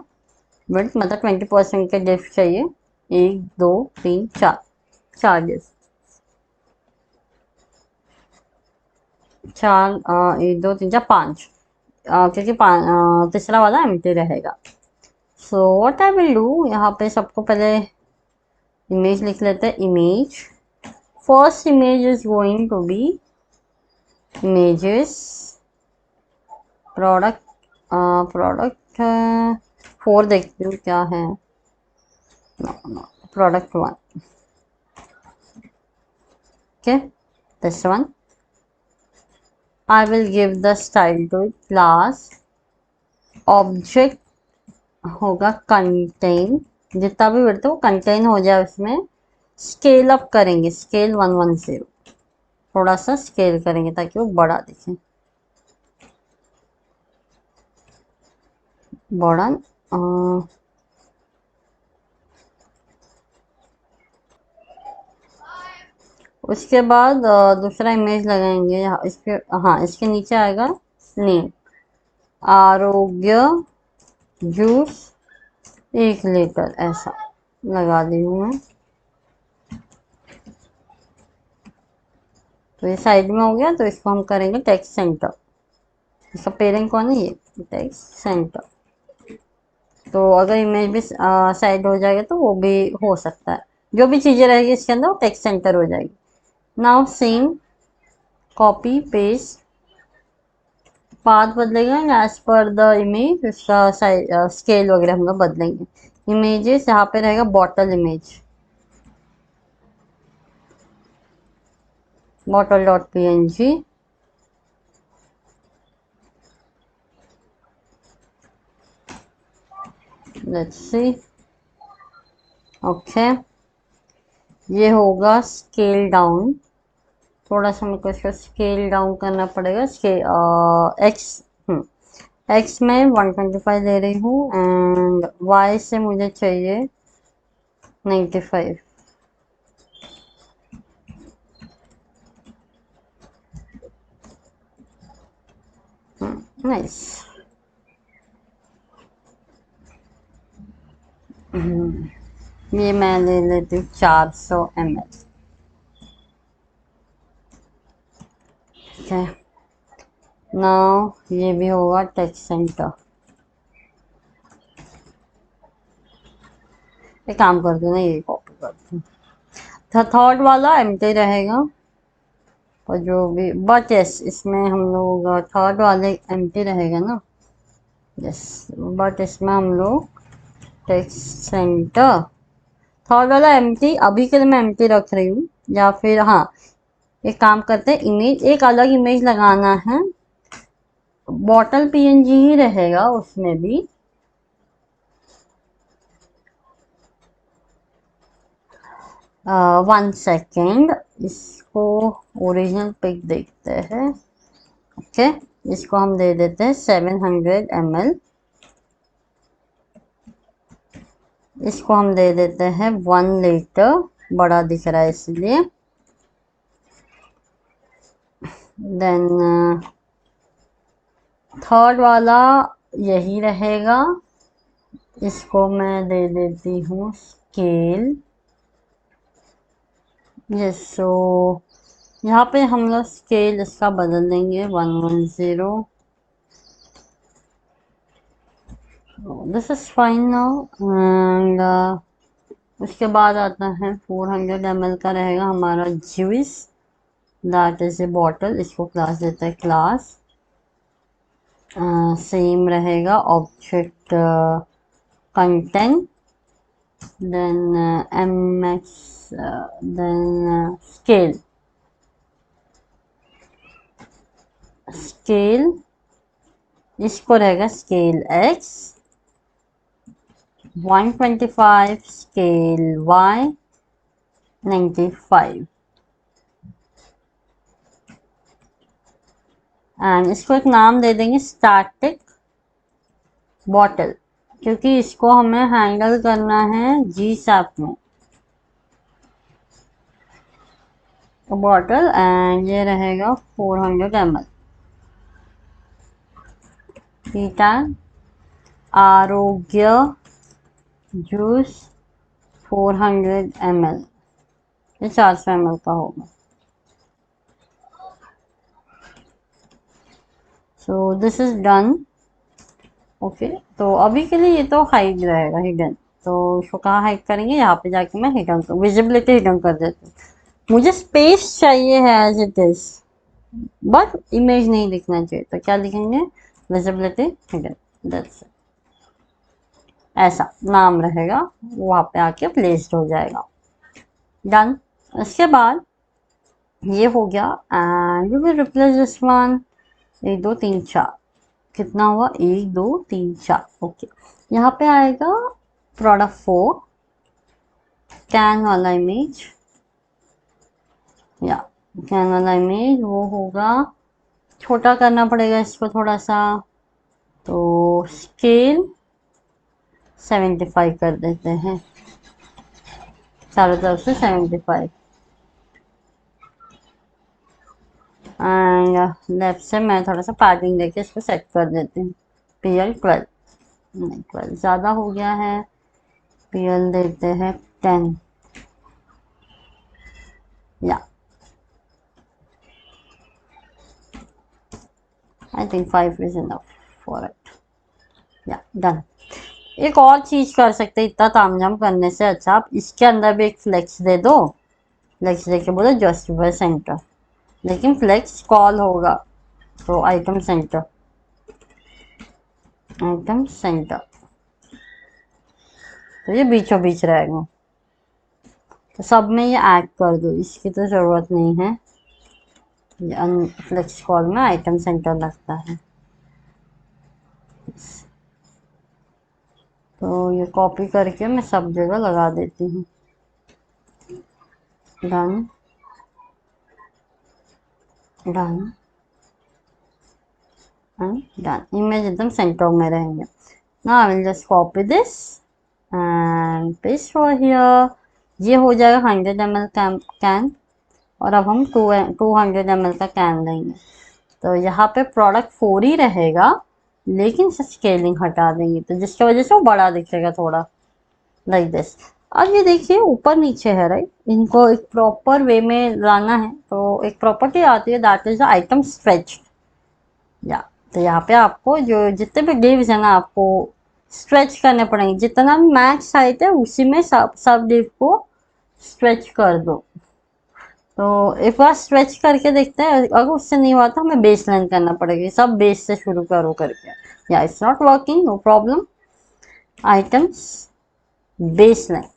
S1: विड्थ, मतलब 20% का डिव चाहिए। 1 2 3 4 4 डिव, 4 1 2 3 4 5, क्योंकि तीसरा वाला एम्प्टी रहेगा। So what I will do, यहाँ पे सबको पहले इमेज लिख लेते हैं। Image, first image is going to be images product, product 4 देखती हूँ क्या है। Product 1, okay this one. I will give the style to it, class object होगा contain, जितना भी बढ़ता है वो contain हो जाए उसमें। स्केल अप करेंगे, स्केल 110, थोड़ा सा स्केल करेंगे ताकि वो बड़ा दिखे। बड़ा उसके बाद दूसरा इमेज लगाएंगे इसके, हाँ इसके नीचे आएगा नेम, आरोग्य जूस 1 लीटर, ऐसा लगा दी हूँ मैं। तो ये साइड में हो गया, तो इसको हम करेंगे टेक्स्ट सेंटर। इसका पेरेंट कौन है, ये टेक्स्ट सेंटर। तो अगर इमेज भी साइड हो जाएगा तो वो भी हो सकता है, जो भी चीज़ें रहेगी इसके अंदर वो टेक्स्ट सेंटर हो जाएगी। Now same copy paste, path बदलेगा एज पर द इमेज, उसका स्केल वगैरह हम लोग बदलेंगे। इमेजेस यहाँ पे रहेगा bottle image, bottle.png, let's see, okay. ये होगा स्केल डाउन, थोड़ा सा मेरे को इसको स्केल डाउन करना पड़ेगा। एक्स एक्स में 125 ले रही हूँ एंड वाई से मुझे चाहिए 95। नाइस। ये मैं ले लेती हूँ 400 ml, ठीक है। नाउ ये भी होगा टेक्स्ट सेंटर। एक काम करती हूँ ना, ये कॉपी करती हूँ। थर्ड वाला एम्प्टी रहेगा, और जो भी बट यस इसमें हम लोग थर्ड वाले एम्प्टी रहेगा ना, यस। बट इसमें हम लोग टेक्स्ट सेंटर, थर्ड वाला एम्प्टी अभी के लिए मैं एम्प्टी रख रही हूँ। या फिर हाँ एक काम करते हैं, इमेज एक अलग इमेज लगाना है, बॉटल PNG ही रहेगा उसमें भी। 1 सेकेंड, इसको ओरिजिनल पिक देखते हैं, ओके। इसको हम दे देते हैं 700 ml, इसको हम दे देते हैं 1 लीटर, बड़ा दिख रहा है इसलिए। देन थर्ड वाला यही रहेगा, इसको मैं दे देती हूँ स्केल, यस। सो यहाँ पे हम लोग स्केल इसका बदल देंगे 110, this is fine now. And उसके बाद आता है 400 ml का रहेगा हमारा juice, that is a bottle, इसको क्लास देता है क्लास। सेम रहेगा object content, then mx, then scale, इसको रहेगा scale x, 125 scale y, 95। And इसको एक नाम दे देंगे स्टैटिक बॉटल, क्योंकि इसको हमें हैंडल करना है जी सैप में। तो बॉटल एंड ये रहेगा 400 ml। टीटैन आरोग्य जूस 400 ml, ये 400 ml का होगा। So this is done. Okay, तो अभी के लिए ये तो हाइड रहेगा, हिडन। तो इसको कहाँ हाइड करेंगे, यहाँ पे जाके मैं हिडन कर, विजिबिलिटी हिडन कर देती हूँ। मुझे स्पेस चाहिए है as it is, but image नहीं दिखना चाहिए, तो क्या लिखेंगे, विजिबिलिटी हिडन, दैट्स इट। ऐसा नाम रहेगा, वहाँ पे आके प्लेस्ड हो जाएगा। डन। इसके बाद ये हो गया and we will replace this one. 1 2 3 4, कितना हुआ, 1 2 3 4। ओके, यहाँ पे आएगा प्रोडक्ट 4 कैन वाला इमेज, या कैन वाला इमेज वो होगा, छोटा करना पड़ेगा इसको थोड़ा सा, तो स्केल 75 कर देते हैं, चारों तरफ से 75। एंड लेफ्ट से मैं थोड़ा सा पैडिंग देके इसको सेट कर देती हूँ। PL 12, नहीं 12 ज़्यादा हो गया है, PL देते हैं 10, या I think 5 is enough for it, या डन। एक और चीज कर सकते हैं, इतना तामझाम करने से अच्छा आप इसके अंदर भी एक फ्लेक्स दे दो, फ्लेक्स देके बोलो जस्टिफाई सेंटर, लेकिन फ्लेक्स कॉल होगा, तो आइटम सेंटर, आइटम सेंटर, तो ये बीचों बीच रहेगा। तो सब में ये ऐड कर दो, इसकी तो जरूरत नहीं है, फ्लेक्स कॉल में आइटम सेंटर लगता है। तो ये कॉपी करके मैं सब जगह लगा देती हूँ। डन डन डन, इमेज एकदम सेंटर में रहेंगे। Now I will just copy this and paste over here। ये हो जाएगा 100 ml कैन, और अब हम 200 ml का कैन लेंगे। तो यहाँ पे प्रोडक्ट 4 ही रहेगा, लेकिन स्केलिंग हटा देंगे, तो जिसकी वजह से वो बड़ा दिखेगा थोड़ा, लाइक दिस। अब ये देखिए ऊपर नीचे है, राइट, इनको एक प्रॉपर वे में लाना है, तो एक प्रॉपर्टी आती है, that is the item stretch, या तो यहाँ पे आपको जो जितने भी डिव्स है ना, आपको स्ट्रेच करने पड़ेंगे, जितना मैक्स हाइट है उसी में सब डिव को स्ट्रेच कर दो। तो एक बार स्ट्रेच करके देखते हैं, अगर उससे नहीं हुआ तो हमें बेस लाइन करना पड़ेगी, सब बेस से शुरू करो करके, या it's not working, no problem, items baseline,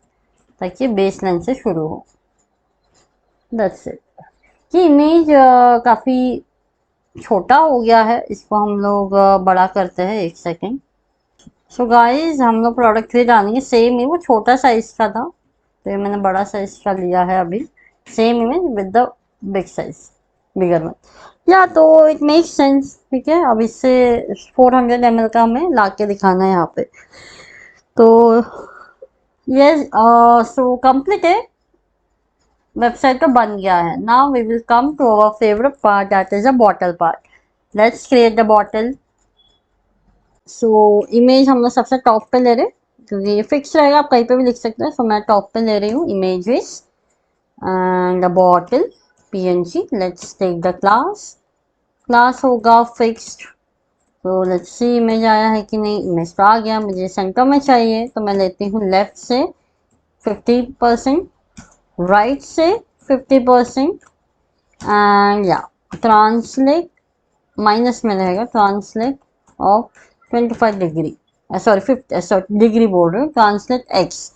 S1: ताकि बेस लाइन से शुरू हो, दैट्स इट। ये इमेज काफ़ी छोटा हो गया है, इसको हम लोग बड़ा करते हैं, 1 सेकेंड। सो गाइस हम लोग प्रोडक्ट 3 डालेंगे, सेम ही, वो छोटा साइज का था, तो ये मैंने बड़ा साइज का लिया है अभी, same image with the big size, bigger one, या तो इट मेक सेंस। ठीक है, अब इससे 400 ml का हमें ला के दिखाना है यहाँ पे। तो ये सो कंप्लीट है, वेबसाइट तो बन गया है। Now we will come to our favourite part, that is a bottle part. Let's create the bottle. So image हम लोग सबसे टॉप पे ले रहे, क्योंकि ये फिक्स रहेगा, आप कहीं पे भी लिख सकते हैं। सो मैं टॉप पे ले रही हूँ images and the bottle PNG। Let's take the class, class होगा फिक्स्ड। तो लेट्स सी इमेज आया है कि नहीं, इमेज तो आ गया, मुझे सेंटर में चाहिए, तो मैं लेती हूँ लेफ्ट से 50%, राइट से 50%, एंड या ट्रांसलेट, माइनस में रहेगा, translate of 25 degree, sorry 50, sorry degree बोल रही हूँ, ट्रांसलेट x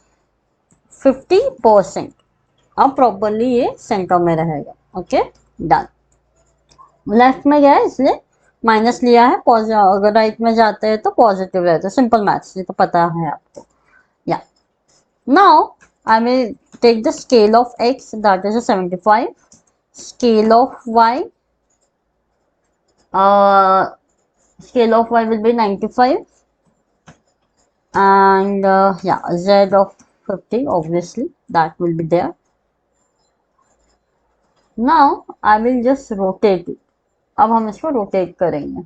S1: 50%। अब प्रॉपरली ये सेंटर में रहेगा। Okay, done. लेफ्ट में गया है इसलिए माइनस लिया है, अगर राइट में जाते हैं तो पॉजिटिव रहता है, सिंपल मैथ्स, ये तो पता है आपको। या now I will take the scale of x, that is 75, scale of y Scale of y will be 95 and yeah, z of 50, obviously that will be there. Now I will just rotate it. अब हम इसको rotate करेंगे.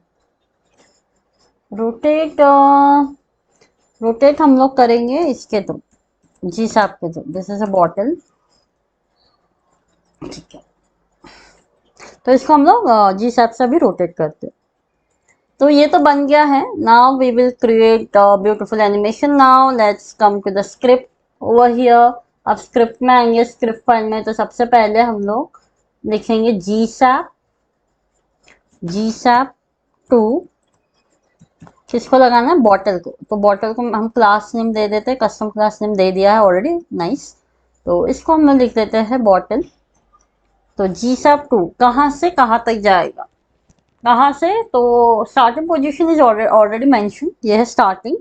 S1: Rotate हम लोग करेंगे इसके through, जी साहब के through. This is a bottle, ठीक है. तो इसको हम लोग जी साहब से भी रोटेट करते हैं. तो ये तो बन गया है. Now we will create beautiful animation. Now let's come to the script over here. अब स्क्रिप्ट में आएंगे, स्क्रिप्ट फाइल में. तो सबसे पहले हम लोग लिखेंगे जी सैप 2. किसको लगाना है? बॉटल को. तो बॉटल को हम क्लास नेम दे देते हैं. कस्टम क्लास नेम दे दिया है ऑलरेडी. नाइस. तो इसको हम लिख देते हैं बॉटल. तो जी सैप 2 कहाँ से कहाँ तक जाएगा? कहाँ से? तो starting position is already mention. ये है स्टार्टिंग.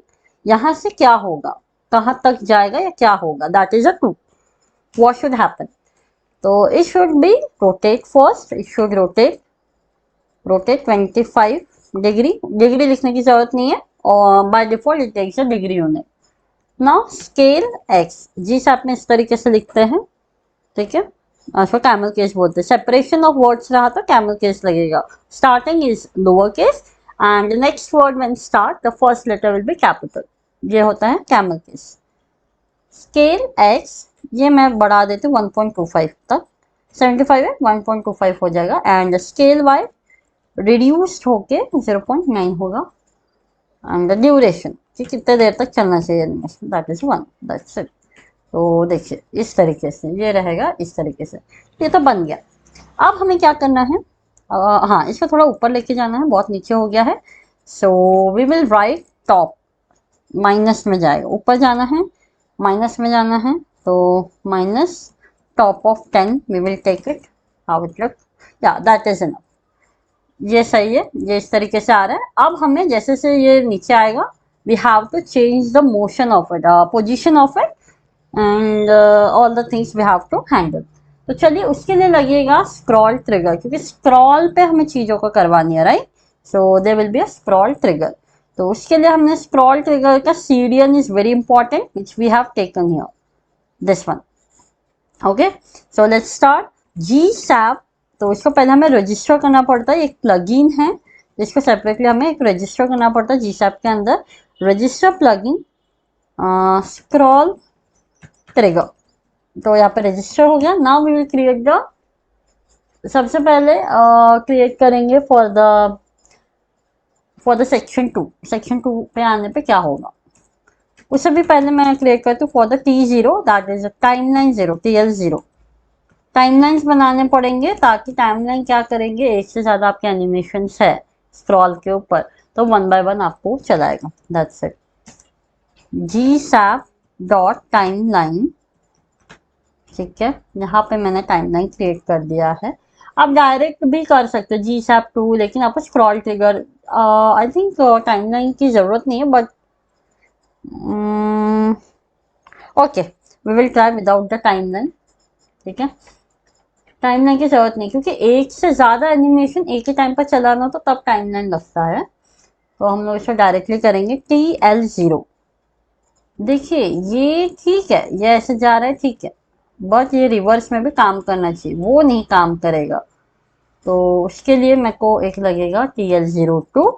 S1: यहाँ से क्या होगा, कहाँ तक जाएगा या क्या होगा, that is a 2. What should happen? तो it should be rotate first. It should rotate 25 degree. Degree लिखने की जरूरत नहीं है, और by default it takes a degree unit. Now scale X. जी से आपने इस तरीके से लिखते हैं, ठीक है. इसको कैमल केस बोलते हैं. सेपरेशन ऑफ वर्ड्स रहा तो कैमल केस लगेगा. Starting is lower case and next word when start the first letter will be capital. ये होता है कैमल केस. स्केल एक्स ये मैं बढ़ा देती हूँ 1.25 तक. 75 है, 1.25 हो जाएगा. एंड स्केल वाई रिड्यूस्ड होके 0.9 होगा. एंड द ड्यूरेशन कि कितने देर तक चलना चाहिए animation, that is 1. That's it. तो देखिए इस तरीके से ये रहेगा, इस तरीके से. ये तो बन गया. अब हमें क्या करना है? हाँ, इसको थोड़ा ऊपर लेके जाना है, बहुत नीचे हो गया है. So we will write top. Minus में जाएगा, ऊपर जाना है, माइनस में जाना है. तो minus top of 10 we will take it. How it look? या दैट इज इनफ. ये सही है. ये इस तरीके से आ रहा है. अब हमें जैसे से ये नीचे आएगा, we have to change the motion of it, position of it and all the things we have to handle. तो चलिए उसके लिए लगेगा स्क्रॉल ट्रिगर, क्योंकि स्क्रॉल पे हमें चीज़ों को करवानी है, right. So there will be a scroll trigger. तो उसके लिए हमने स्क्रॉल ट्रिगर का serial is very important which we have taken here, this one. Okay, so let's start. GSAP. तो इसको पहले हमें रजिस्टर करना पड़ता है. एक प्लगइन है जिसको सेपरेटली हमें एक रजिस्टर करना पड़ता है जी सैप के अंदर. Register plugin scroll trigger. तो यहाँ पे रजिस्टर हो गया. Now we will create the, सबसे पहले क्रिएट करेंगे फॉर द सेक्शन 2. सेक्शन 2 पे आने पे क्या होगा उससे भी पहले मैं क्रिएट करती हूँ for the T0, that is timeline 0, TL0. Timelines बनाने पड़ेंगे ताकि टाइमलाइन क्या करेंगे, एक से ज़्यादा आपके एनिमेशंस है स्क्रॉल के ऊपर, तो 1 by 1 आपको चलाएगा. That's it. GSAP dot timeline, ठीक है. यहाँ पे मैंने टाइमलाइन क्रिएट कर दिया है. आप डायरेक्ट भी कर सकते हो जी सैप 2, लेकिन आपको scroll trigger, I think timeline की ज़रूरत नहीं है, but okay we will try without the timeline, ठीक है. टाइमलाइन की जरूरत नहीं, क्योंकि एक से ज़्यादा एनिमेशन एक ही टाइम पर चलाना तो तब टाइमलाइन लगता है. तो हम लोग इसको डायरेक्टली करेंगे TL0. देखिए ये ठीक है, ये ऐसे जा रहा है, ठीक है, बट ये रिवर्स में भी काम करना चाहिए, वो नहीं काम करेगा. तो उसके लिए मेरे को एक लगेगा TL02,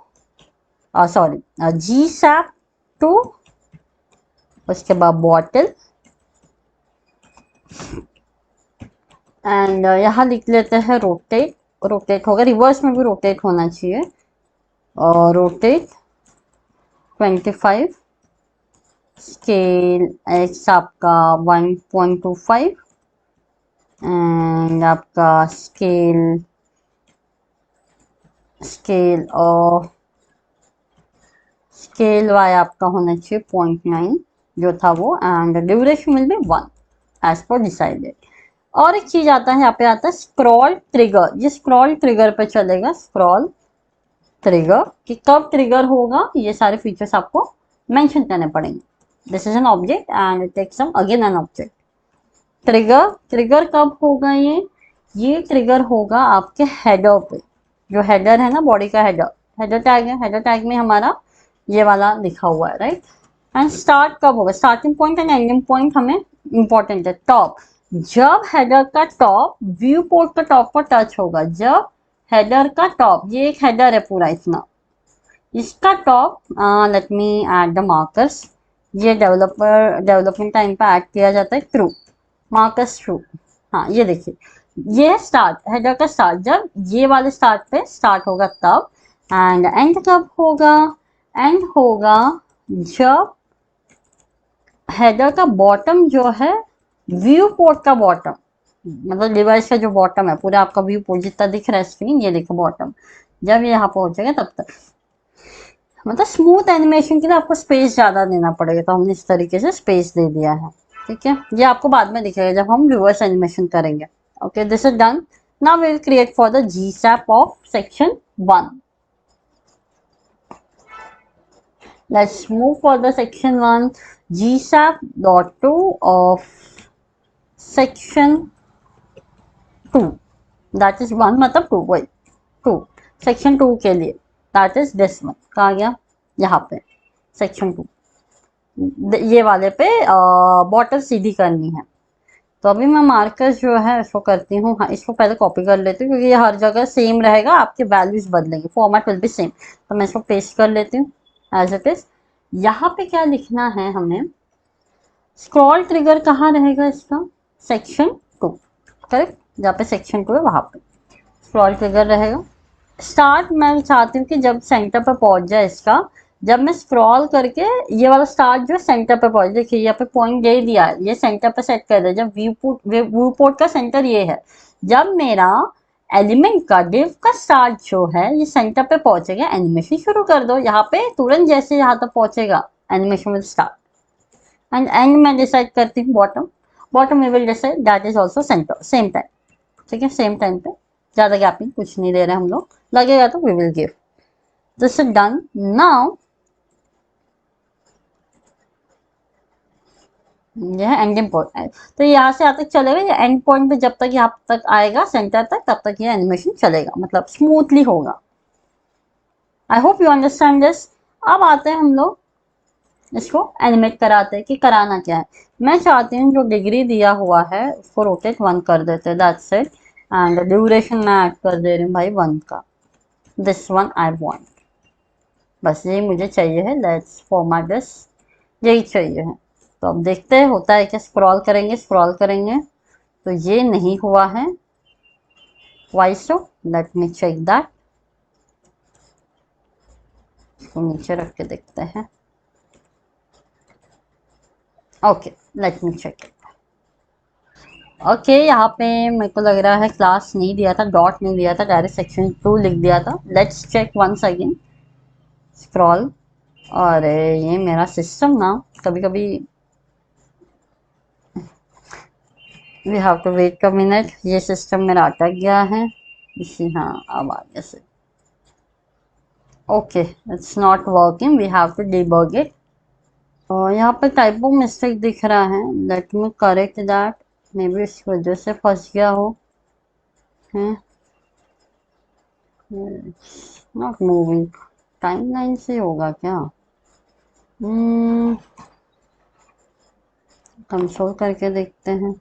S1: सॉरी जी सैप 2. उसके बाद बॉटल एंड यहाँ लिख लेते हैं रोटेट. रोटेट होगा, रिवर्स में भी रोटेट होना चाहिए. और रोटेट 25. स्केल एक्स आपका 1.25 एंड आपका स्केल वाई आपका होना चाहिए 0.9 जो था वो. And duration will be 1 as per decided. और एक चीज आता है, यहाँ पे आता है स्क्रॉल ट्रिगर. ये स्क्रॉल ट्रिगर पे चलेगा. स्क्रॉल ट्रिगर कि कब ट्रिगर होगा, ये सारे फीचर्स आपको मेंशन करने पड़ेंगे. This is an object and it takes some again an object. Trigger कब होगा? ये ट्रिगर होगा आपके हेडर पे. जो हेडर है ना, बॉडी का हेडर, हेडर टैग है, हेडर टैग में हमारा ये वाला लिखा हुआ है, राइट। एंड स्टार्ट कब होगा, starting point and ending point हमें इंपॉर्टेंट है। टॉप, जब हेडर का टॉप व्यू पोर्ट का टॉप पर टच होगा, जब हेडर का टॉप, ये एक हेडर है पूरा इतना, इसका top, let me add the markers, ये डेवलपमेंट टाइम पे ऐड किया जाता है ट्रू, मार्कर्स ट्रू। हाँ ये देखिए, ये स्टार्ट, हेडर का स्टार्ट, जब ये वाले स्टार्ट पे स्टार्ट होगा तब। एंड एंड कब होगा, एंड होगा जब हेडर का बॉटम जो है, व्यू पोर्ट का बॉटम, मतलब डिवाइस का जो बॉटम है, पूरा आपका व्यू पोर्ट जितना दिख रहा है स्क्रीन, ये देखो बॉटम, जब ये यहाँ पहुंचेगा तब तक। मतलब स्मूथ एनिमेशन के लिए आपको स्पेस ज़्यादा देना पड़ेगा, तो हमने इस तरीके से स्पेस दे दिया है, ठीक है। ये आपको बाद में दिखेगा जब हम रिवर्स एनिमेशन करेंगे। Okay, this is done. Now we will create for the GSAP of section 1। Let's move for the section 1, GSAP.2 of section 2, that is 1 मतलब 2, वही 2, सेक्शन 2 के लिए, that is this one, कहाँ गया, यहाँ पे सेक्शन 2, ये वाले पे बॉटल सीधी करनी है। तो अभी मैं मार्कर्स जो है इसको करती हूँ, हाँ इसको पहले कॉपी कर लेती हूँ, क्योंकि ये हर जगह सेम रहेगा, आपके वैल्यूज बदलेंगे, फॉर्मेट विल बी सेम। तो मैं इसको पेस्ट कर लेती हूँ एज इट इज। यहाँ पे क्या लिखना है हमें, स्क्रॉल ट्रिगर कहाँ रहेगा इसका, सेक्शन 2, करेक्ट, जहाँ पे सेक्शन 2 है वहाँ पे स्क्रॉल ट्रिगर रहेगा। स्टार्ट मैं चाहती हूँ कि जब सेंटर पर पहुंच जाए इसका, जब मैं स्क्रॉल करके ये वाला स्टार्ट जो सेंटर पे पहुंच, देखिए यहाँ पे पॉइंट दे दिया है, ये सेंटर पे सेट कर दे, जब व्यू पोर्ट का सेंटर ये है, जब मेरा एलिमेंट का डिव का स्टार्ट जो है ये सेंटर पे पहुंचेगा, एनिमेशन शुरू कर दो, यहाँ पे तुरंत जैसे यहाँ तक पहुंचेगा animation will start. And and मैं डिसाइड करती हूँ बॉटम, बॉटम में will decide that is also centre, same time, ठीक है, सेम टाइम पे, ज़्यादा गैपिंग कुछ नहीं दे रहे हम लोग, लगेगा तो we will give. This is done. Now यह एंडिंग पॉइंट है, तो यहाँ से यहाँ तक चलेगा, ये एंड पॉइंट पे जब तक यहाँ तक आएगा सेंटर तक, तब तक ये एनिमेशन चलेगा, मतलब स्मूथली होगा। I hope you understand this. अब आते हैं हम लोग इसको एनिमेट कराते हैं कि कराना क्या है। मैं चाहती हूँ जो डिग्री दिया हुआ है उसको रोटेट 1 कर देते हैं, दैट्स इट। एंड ड्यूरेशन मैं ऐड कर दे रही हूँ भाई 1 का, दिस वन आई वांट, बस यही मुझे चाहिए है। लेट्स फॉर्मेट दिस, यही चाहिए है। तो अब देखते हैं होता है क्या, स्क्रॉल करेंगे स्क्रॉल करेंगे तो ये नहीं हुआ है, why so, let me check that, इसको नीचे रख के देखते हैं। Okay, let me check. Okay, यहाँ पे मेरे को लग रहा है क्लास नहीं दिया था, डॉट नहीं दिया था, डायरेक्ट सेक्शन 2 लिख दिया था। Let's check once again, scroll. और ये मेरा सिस्टम ना कभी कभी, we have to wait a minute, ये सिस्टम मेरा अटक गया है इसी, हाँ अब आ गया से। Okay, it's not working, we have to debug it. और यहाँ पे टाइपो मिस्टेक दिख रहा है, let me correct that, maybe इस वजह से फंस गया हो, नॉट मूविंग, टाइमलाइन से होगा क्या, कंसोल करके देखते हैं,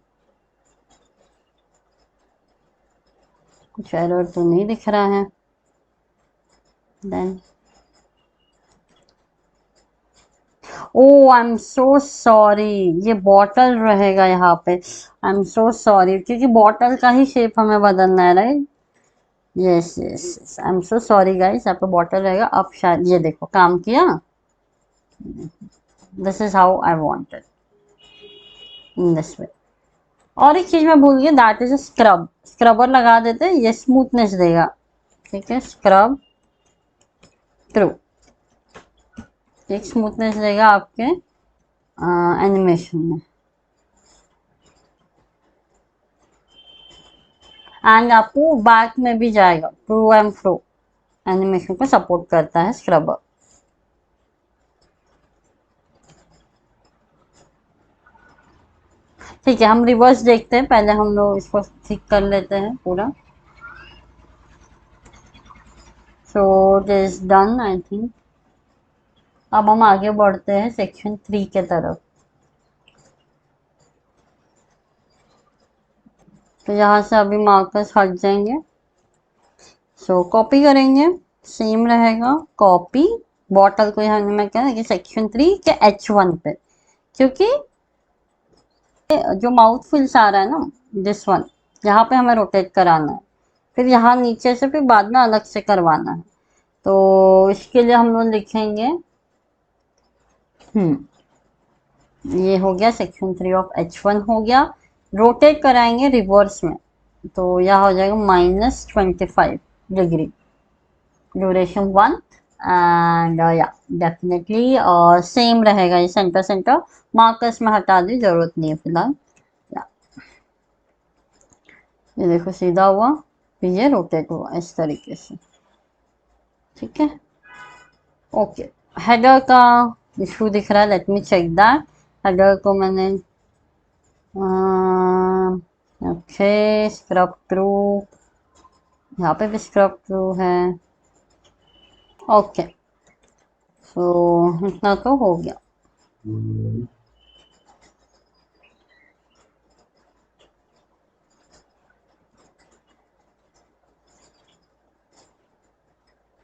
S1: कुछ एरर तो नहीं दिख रहा है। Then oh I am so sorry, ये बॉटल रहेगा यहाँ पे, आई एम सो सॉरी, क्योंकि बॉटल का ही शेप हमें बदलना है, right. Yes yes, I am so sorry guys, यहाँ पे बॉटल रहेगा। अब शायद ये देखो काम किया, this is how I wanted, in this way. और एक चीज मैं भूल गई, दैट इज स्क्रब, स्क्रबर लगा देते हैं, ये स्मूथनेस देगा, ठीक है, स्क्रब थ्रू, एक स्मूथनेस देगा आपके एनिमेशन में। एंड आपको बैक में भी जाएगा, थ्रू एंड फ्रो एनिमेशन को सपोर्ट करता है स्क्रबर। ठीक है, हम रिवर्स देखते हैं, पहले हम लोग इसको ठीक कर लेते हैं पूरा। सो it is done I think. अब हम आगे बढ़ते हैं सेक्शन 3 के तरफ। तो यहाँ से अभी मार्कर्स हट जाएंगे। सो कॉपी करेंगे, सेम रहेगा कॉपी बॉटल को। यहाँ मैं कह रहा कि सेक्शन 3 के H1 पे, क्योंकि जो माउथ फिल्स आ रहा है ना, दिस वन, यहाँ पे हमें रोटेट कराना है, फिर यहाँ नीचे से फिर बाद में अलग से करवाना है। तो इसके लिए हम लोग लिखेंगे ये हो गया सेक्शन 3 ऑफ H1 हो गया। रोटेट कराएंगे रिवर्स में, तो यह हो जाएगा -25 डिग्री, ड्यूरेशन 1 एंड या डेफिनेटली सेम रहेगा। ये सेंटर सेंटर मार्कर्स में हटा दी, जरूरत नहीं है फिलहाल। ये देखो सीधा हुआ, फिर ये रोटेट हुआ इस तरीके से, ठीक है। ओके, हेडर का इशू दिख रहा है, let me check that. Header को मैंने ओके स्क्रब थ्रू, यहाँ पे भी स्क्रब थ्रू है। ओके सो इतना तो हो गया।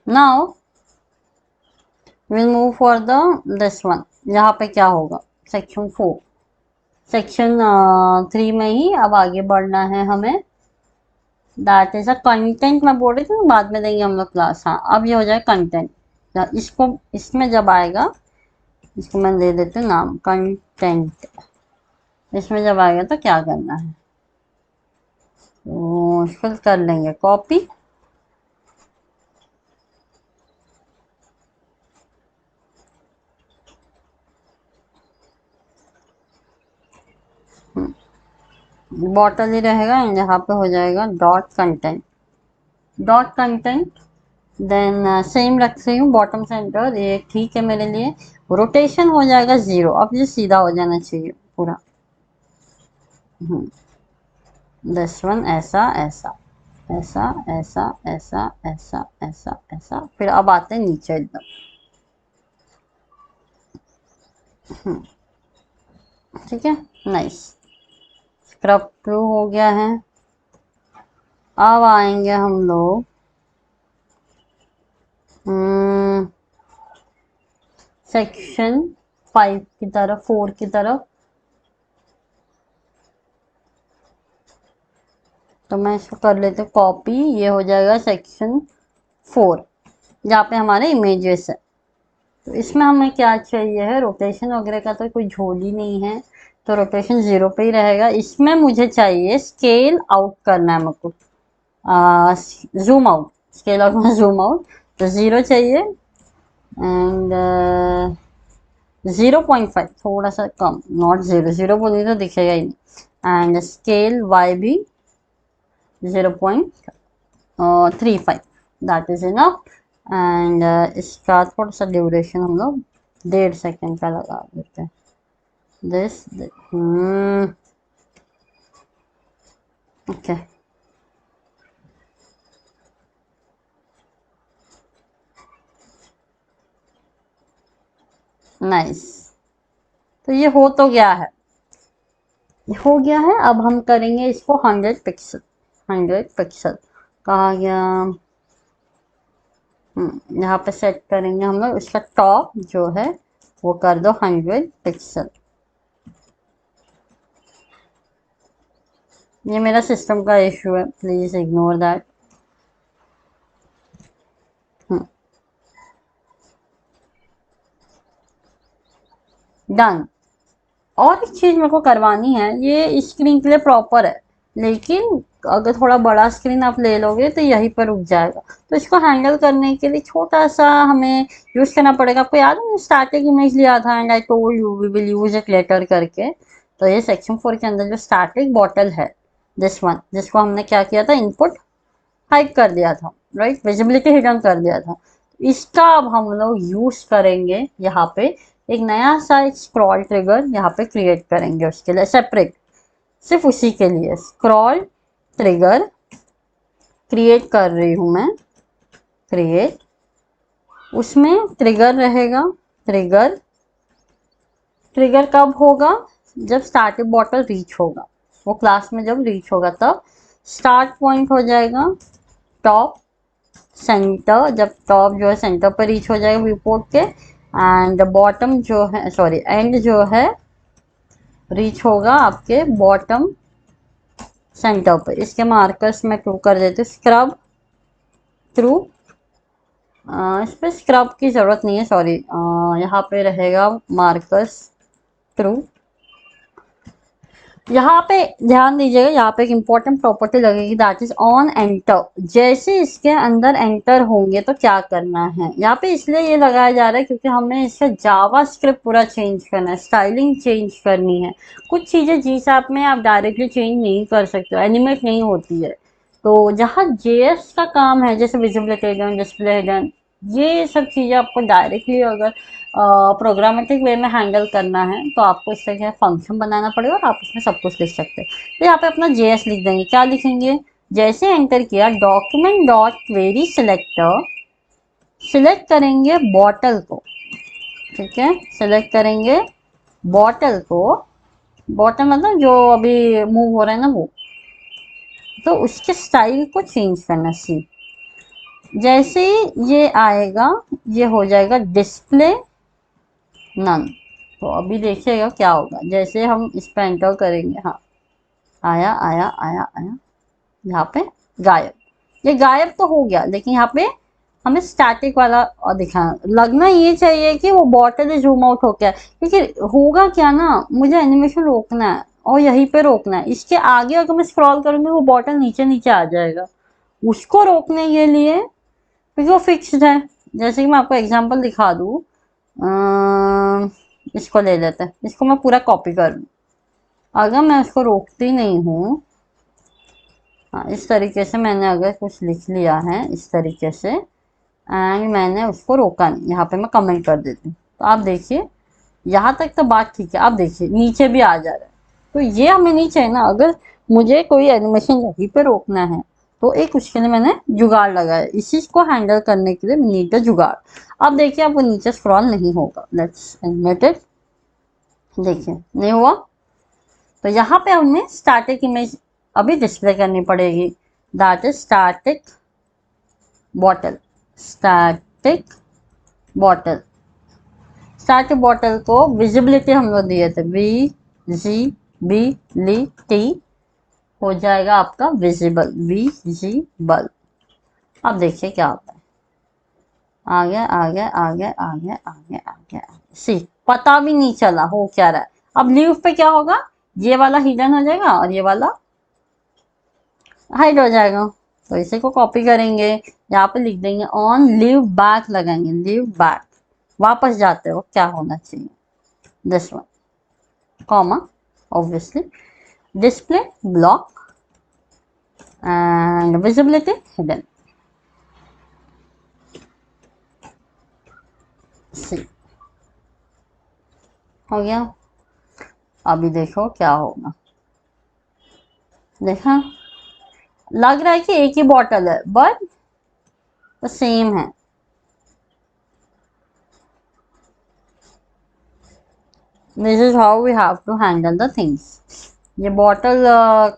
S1: Now will move for the this one. यहाँ पे क्या होगा, सेक्शन 4, सेक्शन 3 में ही अब आगे बढ़ना है हमें। दैट इज अ कंटेंट, मैं बोल रही थी बाद में देंगे हम लोग क्लास। हाँ, अब ये हो जाए कंटेंट। इसको इसमें जब आएगा, इसको मैं दे देती हूँ नाम कंटेंट। इसमें जब आएगा तो क्या करना है, तो इसको कर लेंगे कॉपी। बॉटल ही रहेगा, यहाँ पे हो जाएगा dot content. Dot content then same रख रही हूँ बॉटम सेंटर, ये ठीक है मेरे लिए। रोटेशन हो जाएगा 0, अब ये सीधा हो जाना चाहिए पूरा। दिस वन ऐसा ऐसा ऐसा ऐसा ऐसा ऐसा ऐसा ऐसा, फिर अब आते हैं नीचे एकदम। ठीक है, नाइस। स्क्रब थ्रू हो गया है। अब आएंगे हम लोग सेक्शन 5 की तरफ, 4 की तरफ। तो मैं इसको कर लेती हूँ कॉपी, ये हो जाएगा सेक्शन 4, जहाँ पे हमारे इमेजेस है। तो इसमें हमें क्या चाहिए है, रोटेशन वगैरह का तो कोई झोल ही नहीं है, तो रोटेशन 0 पे ही रहेगा। इसमें मुझे चाहिए स्केल आउट करना है मुझको, जूम आउट, स्केल आउट में जूम आउट, तो 0 चाहिए एंड 0.5, थोड़ा सा कम, नॉट 0, 0 बोलिए तो दिखेगा ही नहीं। एंड स्केल वाई भी 0.35, दैट इज इनफ। एंड इसका थोड़ा सा ड्यूरेशन हम लोग 1.5 सेकेंड का लगा देते हैं। This okay, nice. तो ये हो तो गया है, हो गया है। अब हम करेंगे इसको 100 पिक्सल। 100 पिक्सल कहा गया, यहाँ पे सेट करेंगे हम लोग। इसका टॉप जो है वो कर दो 100 पिक्सल। ये मेरा सिस्टम का इशू है, प्लीज इग्नोर दैट। डन। और एक चीज मेरे को करवानी है, ये स्क्रीन के लिए प्रॉपर है, लेकिन अगर थोड़ा बड़ा स्क्रीन आप ले लोगे तो यहीं पर रुक जाएगा। तो इसको हैंडल करने के लिए छोटा सा हमें यूज करना पड़ेगा। आपको याद है स्टैटिक इमेज लिया था and I told you we will use it later करके। तो ये सेक्शन 4 के अंदर जो स्टैटिक बॉटल है, दिस वन, जिसको हमने क्या किया था, इनपुट हाइड कर दिया था, राइट, विजिबिलिटी हिडन कर दिया था। इसका अब हम लोग यूज करेंगे यहाँ पे। एक नया सा एक स्क्रॉल ट्रिगर यहाँ पे क्रिएट करेंगे, उसके लिए सेपरेट, सिर्फ उसी के लिए स्क्रॉल ट्रिगर क्रिएट कर रही हूँ मैं। क्रिएट उसमें ट्रिगर रहेगा। ट्रिगर ट्रिगर कब होगा? जब स्टार्टिंग बॉटल रीच होगा, वो क्लास में जब रीच होगा तब स्टार्ट पॉइंट हो जाएगा टॉप सेंटर, जब टॉप जो है सेंटर पर रीच हो जाएगा व्यू पोर्ट के, एंड बॉटम जो है सॉरी एंड जो है रीच होगा आपके बॉटम सेंटर पर। इसके मार्कर्स में टू कर देते स्क्रब थ्रू। इस पर स्क्रब की ज़रूरत नहीं है, सॉरी, यहाँ पे रहेगा मार्कर्स थ्रू। यहाँ पे ध्यान दीजिएगा, यहाँ पे एक इम्पॉर्टेंट प्रॉपर्टी लगेगी, दैट इज ऑन एंटर। जैसे इसके अंदर एंटर होंगे तो क्या करना है, यहाँ पे इसलिए ये लगाया जा रहा है क्योंकि हमें इसका जावा स्क्रिप्ट पूरा चेंज करना है, स्टाइलिंग चेंज करनी है। कुछ चीज़ें जी शैप में आप डायरेक्टली चेंज नहीं कर सकते, एनिमेट नहीं होती है। तो जहाँ जेएस का काम है, जैसे विजिबिलिटी हिडन, डिस्प्ले हिडन, ये सब चीज़ें आपको डायरेक्टली अगर प्रोग्रामेटिक वे में हैंडल करना है तो आपको इस तरह का फंक्शन बनाना पड़ेगा और आप उसमें सब कुछ लिख सकते हैं। तो यहाँ पे अपना जेएस लिख देंगे। क्या लिखेंगे? जैसे एंटर किया document dot query selector, select करेंगे बॉटल को, ठीक है, सिलेक्ट करेंगे बॉटल को। बॉटल मतलब जो अभी मूव हो रहा है ना वो, तो उसके स्टाइल को चेंज करना सी। जैसे ही ये आएगा ये हो जाएगा डिस्प्ले नन। तो अभी देखिएगा क्या होगा जैसे हम इस पे एंटर करेंगे। हाँ, आया आया आया आया, यहाँ पे गायब। ये गायब तो हो गया, लेकिन यहाँ पे हमें स्टैटिक वाला दिखाना लगना ये चाहिए कि वो बॉटल जूम आउट हो गया, क्योंकि होगा क्या ना, मुझे एनिमेशन रोकना है और यहीं पे रोकना है। इसके आगे अगर मैं स्क्रॉल करूंगी वो बॉटल नीचे नीचे आ जाएगा। उसको रोकने के लिए, क्योंकि वो फिक्स्ड है, जैसे कि मैं आपको एग्जांपल दिखा दूँ, इसको ले लेते हैं, इसको मैं पूरा कॉपी कर लूँ। अगर मैं उसको रोकती नहीं हूँ, हाँ इस तरीके से मैंने अगर कुछ लिख लिया है इस तरीके से, एंड मैंने उसको रोका नहीं, यहाँ पे मैं कमेंट कर देती हूँ, तो आप देखिए यहाँ तक तो बात ठीक है। आप देखिए नीचे भी आ जा रहा है, तो ये हमें नहीं चाहिए ना। अगर मुझे कोई एनिमेशन यहीं पे रोकना है तो एक उसके लिए मैंने जुगाड़ लगाया, इसी को हैंडल करने के लिए नीचे जुगाड़। अब देखिए आपको नीचे स्क्रॉल नहीं होगा। Let's animate it. देखिए नहीं हुआ, तो यहाँ पे हमें स्टैटिक इमेज अभी डिस्प्ले करनी पड़ेगी, that is static bottle. Static bottle, static bottle को विजिबिलिटी हम लोग दिए थे, विजिबिलिटी हो जाएगा आपका विजिबल, विजिबल। अब देखिए क्या होता है, आगे आगे आगे आगे आगे आगे आगे, सी पता भी नहीं चला हो क्या रहा है। अब लीव पे क्या होगा, ये वाला हिडन हो जाएगा और ये वाला हाइड हो जाएगा। तो इसी को कॉपी करेंगे, यहाँ पे लिख देंगे ऑन लीव बैक, लगाएंगे लीव बैक, वापस जाते हो क्या होना चाहिए, this one, comma obviously display block and visibility hidden, see हो गया। अभी देखो क्या होगा, देखा लग रहा है कि एक ही बॉटल है बट सेम है। This is how we have to handle the things. ये बॉटल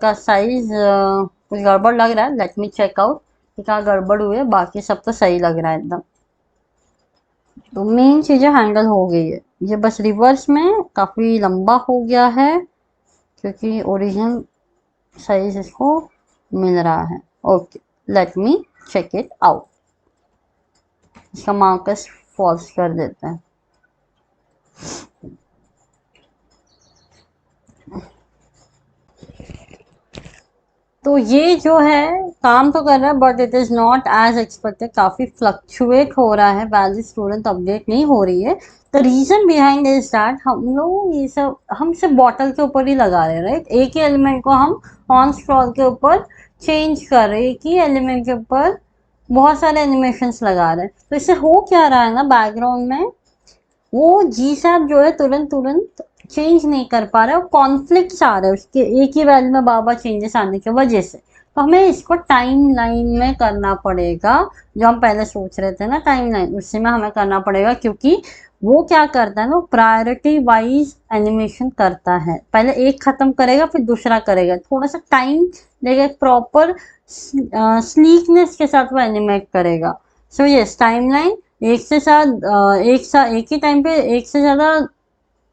S1: का साइज कुछ गड़बड़ लग रहा है, लेट मी चेक आउट कि क्या गड़बड़ हुई है। बाकी सब तो सही लग रहा है एकदम। तो मेन चीजें हैंडल हो गई है, ये बस रिवर्स में काफी लंबा हो गया है क्योंकि ओरिजिनल साइज इसको मिल रहा है। Okay, let me check it out. इसका मार्कस फॉल्स कर देते हैं। तो ये जो है काम तो कर रहा है but it is not as expected, काफ़ी फ्लक्चुएट हो रहा है, वैल्यू स्टूडेंट अपडेट नहीं हो रही है। The reason behind is that हम लोग ये सब हम सिर्फ बॉटल के ऊपर ही लगा रहे हैं, राइट। एक ही एलिमेंट को हम ऑन स्क्रॉल के ऊपर चेंज कर रहे हैं, एक ही एलिमेंट के ऊपर बहुत सारे एनिमेशंस लगा रहे हैं। तो इससे हो क्या रहा है ना, बैकग्राउंड में वो जी सैप जो है तुरंत तुरंत चेंज नहीं कर पा रहा है, कॉन्फ्लिक्ट्स आ रहे हैं उसके एक ही वैल्यू में बार बार चेंजेस आने की वजह से। तो हमें इसको टाइम लाइन में करना पड़ेगा। जो हम पहले सोच रहे थे ना टाइम लाइन, उसी में हमें करना पड़ेगा, क्योंकि वो क्या करता है ना, प्रायोरिटी वाइज एनिमेशन करता है। पहले एक खत्म करेगा फिर दूसरा करेगा, थोड़ा सा टाइम लेगा, प्रॉपर स्लीकनेस के साथ वो एनिमेट करेगा। सो यस, टाइमलाइन एक से साथ एक ही टाइम पे एक से ज़्यादा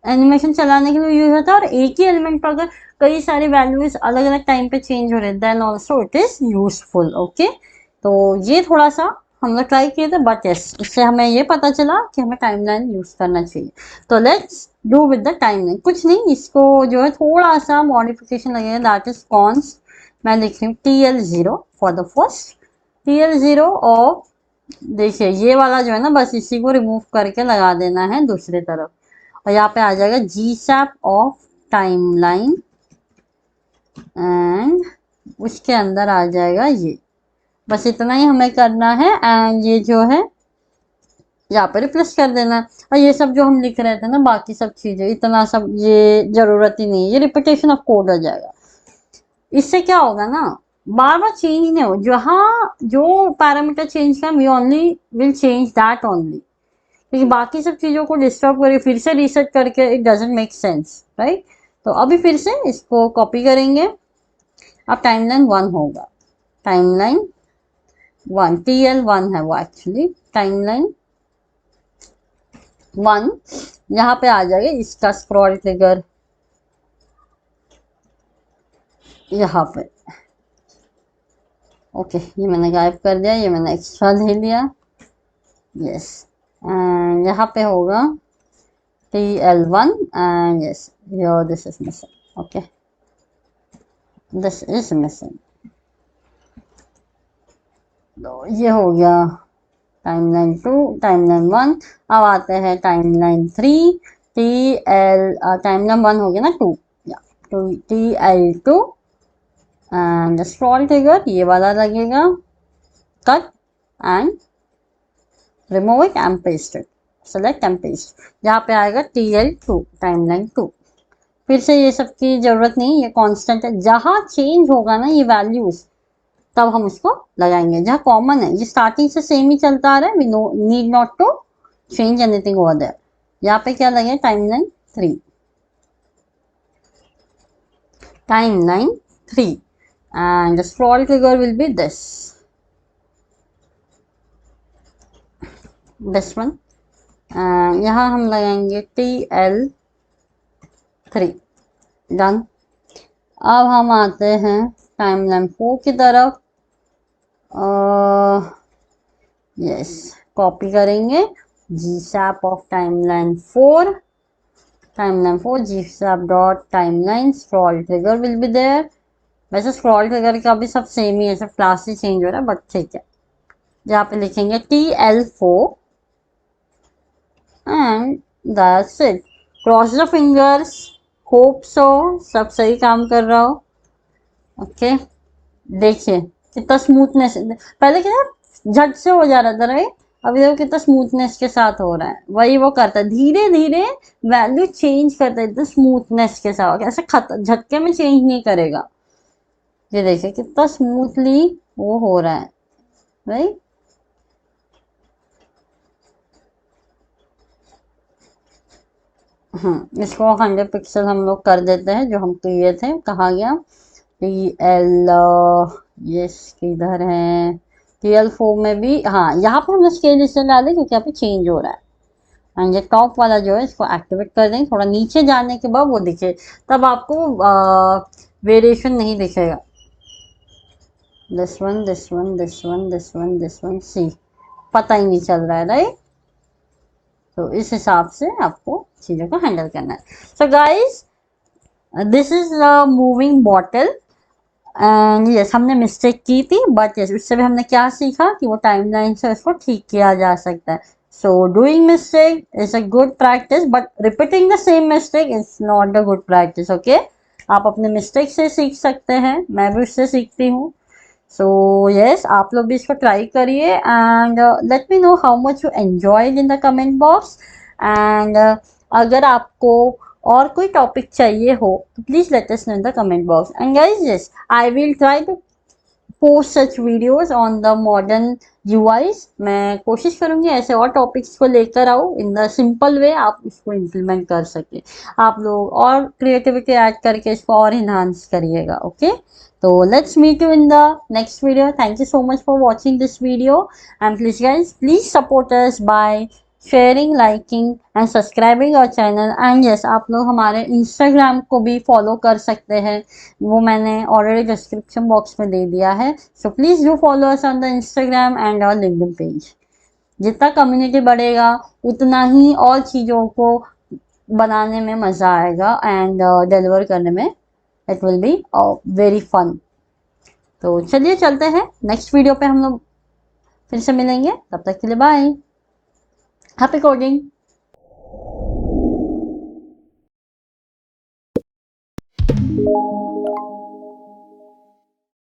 S1: एनिमेशन चलाने के लिए यूज होता है, और एक ही एलिमेंट पर अगर कई सारी वैल्यूज अलग अलग टाइम पे चेंज हो रहे हैं, then also it is useful. Okay, तो ये थोड़ा सा हम लोग ट्राई किए थे, बट यस, इससे हमें ये पता चला कि हमें टाइमलाइन यूज करना चाहिए। तो let's do with the timeline. कुछ नहीं, इसको जो है थोड़ा सा मॉडिफिकेशन लगेगा, दैट इज कॉन्स। मैं लिख रही हूँ TL0 for the first, TL0 of, देखिए ये वाला जो है ना, बस इसी को रिमूव करके लगा देना है दूसरी तरफ, और यहाँ पे आ जाएगा GSAP ऑफ टाइमलाइन, एंड उसके अंदर आ जाएगा ये। बस इतना ही हमें करना है, एंड ये जो है यहाँ पे रिप्लेस कर देना है। और ये सब जो हम लिख रहे थे ना, बाकी सब चीजें, इतना सब ये जरूरत ही नहीं है, ये रिपीटेशन ऑफ कोड हो जाएगा। इससे क्या होगा ना, बार बार चेंज नहीं हो, जहाँ जो पैरामीटर चेंज किया, we only will change that only, क्योंकि बाकी सब चीज़ों को डिस्टर्ब करके फिर से रीसेट करके it doesn't make sense, right. तो अभी फिर से इसको कॉपी करेंगे। अब टाइमलाइन 1 होगा, टाइमलाइन 1, TL1 है वो एक्चुअली, टाइमलाइन 1 यहाँ पे आ जाएगा। इसका स्क्रॉल ट्रिगर यहाँ पे, ओके, ये मैंने गायब कर दिया, ये मैंने एक्स्ट्रा ले लिया, यस। यहाँ पे होगा TL1, and yes, here this is missing. Okay, this is missing. तो ये हो गया टाइमलाइन 2, टाइमलाइन 1। अब आते हैं टाइमलाइन 3, टाइमलाइन 1 हो गया ना, 2, या तो TL2, एंड स्क्रॉल ट्रिगर ये वाला लगेगा, cut and remove it and paste it, select and paste, यहाँ पे आएगा TL2, टाइमलाइन 2। फिर से ये सब की जरूरत नहीं, ये कांस्टेंट है, जहाँ चेंज होगा ना ये वैल्यूज, तब हम उसको लगाएंगे। जहाँ कॉमन है, ये स्टार्टिंग से सेम ही चलता आ रहा है, we no need not to change anything over there. यहाँ पे क्या लगे, timeline 3, timeline 3, and the scroll trigger will be this one. यहाँ हम लगाएंगे TL3, डन। अब हम आते हैं टाइमलाइन 4 की तरफ, यस, कॉपी करेंगे GSAP of timeline 4, GSAP dot timeline, scroll trigger will be there. वैसे स्क्रॉल ट्रिगर का भी सब सेम ही है, सब क्लास ही चेंज हो रहा है, बट ठीक है। जहाँ पे लिखेंगे TL4, and that's it. Cross the fingers, hope so सब सही काम कर रहा हो। ओके, देखिए कितना स्मूथनेस, पहले क्या झट से हो जा रहा था, राइट, अभी देखो कितना स्मूथनेस के साथ हो रहा है। वही वो करता है, धीरे धीरे वैल्यू चेंज करता है, एकदम स्मूथनेस के साथ, ऐसे झटके में चेंज नहीं करेगा। ये देखिए कितना स्मूथली वो हो रहा है, राइट। इसको 100 पिक्सल हम लोग कर देते हैं, जो हम किए थे। कहाँ गया TL, ये किधर है, TL4 में भी, हाँ यहाँ पे हमने स्केल इसलिए डाले क्योंकि यहाँ पे चेंज हो रहा है। एंड ये टॉप वाला जो है इसको एक्टिवेट कर देंगे, थोड़ा नीचे जाने के बाद वो दिखे, तब आपको वेरिएशन नहीं दिखेगा। This one, this one, this one, this one, this one, see, पता ही नहीं चल रहा है, राइट। तो इस हिसाब से आपको चीज़ों को हैंडल करना है। So guys, this is the moving bottle, and yes हमने मिस्टेक की थी, बट यस उससे भी हमने क्या सीखा कि वो टाइमलाइन से उसको ठीक किया जा सकता है। So doing mistake is a good practice, but repeating the same mistake is not the good practice. Okay, आप अपने मिस्टेक से सीख सकते हैं, मैं भी उससे सीखती हूँ। सो यस, आप लोग भी इसको ट्राई करिए, and let me know how much you enjoyed in the comment box. And अगर आपको और कोई टॉपिक चाहिए हो तो please let us know in the comment box, and guys yes I will try to post such videos on the modern UIs. मैं कोशिश करूंगी ऐसे और टॉपिक्स को लेकर आऊँ इन द सिंपल वे, आप इसको इम्प्लीमेंट कर सके, आप लोग और क्रिएटिविटी ऐड करके इसको और इन्हांस करिएगा. ओके, तो let's meet you in the next video. Thank you so much for watching this video, and please guys, please support us by sharing, liking and subscribing our channel. And yes, आप लोग हमारे Instagram को भी follow कर सकते हैं, वो मैंने ऑलरेडी डिस्क्रिप्शन बॉक्स में दे दिया है. So please do follow us on the Instagram and our LinkedIn page. जितना कम्युनिटी बढ़ेगा उतना ही और चीज़ों को बनाने में मज़ा आएगा एंड डिलीवर करने में it will be very fun. तो चलिए चलते हैं, नेक्स्ट वीडियो पे हम लोग फिर से मिलेंगे. तब तक के लिए बाय, हैप्पी कोडिंग.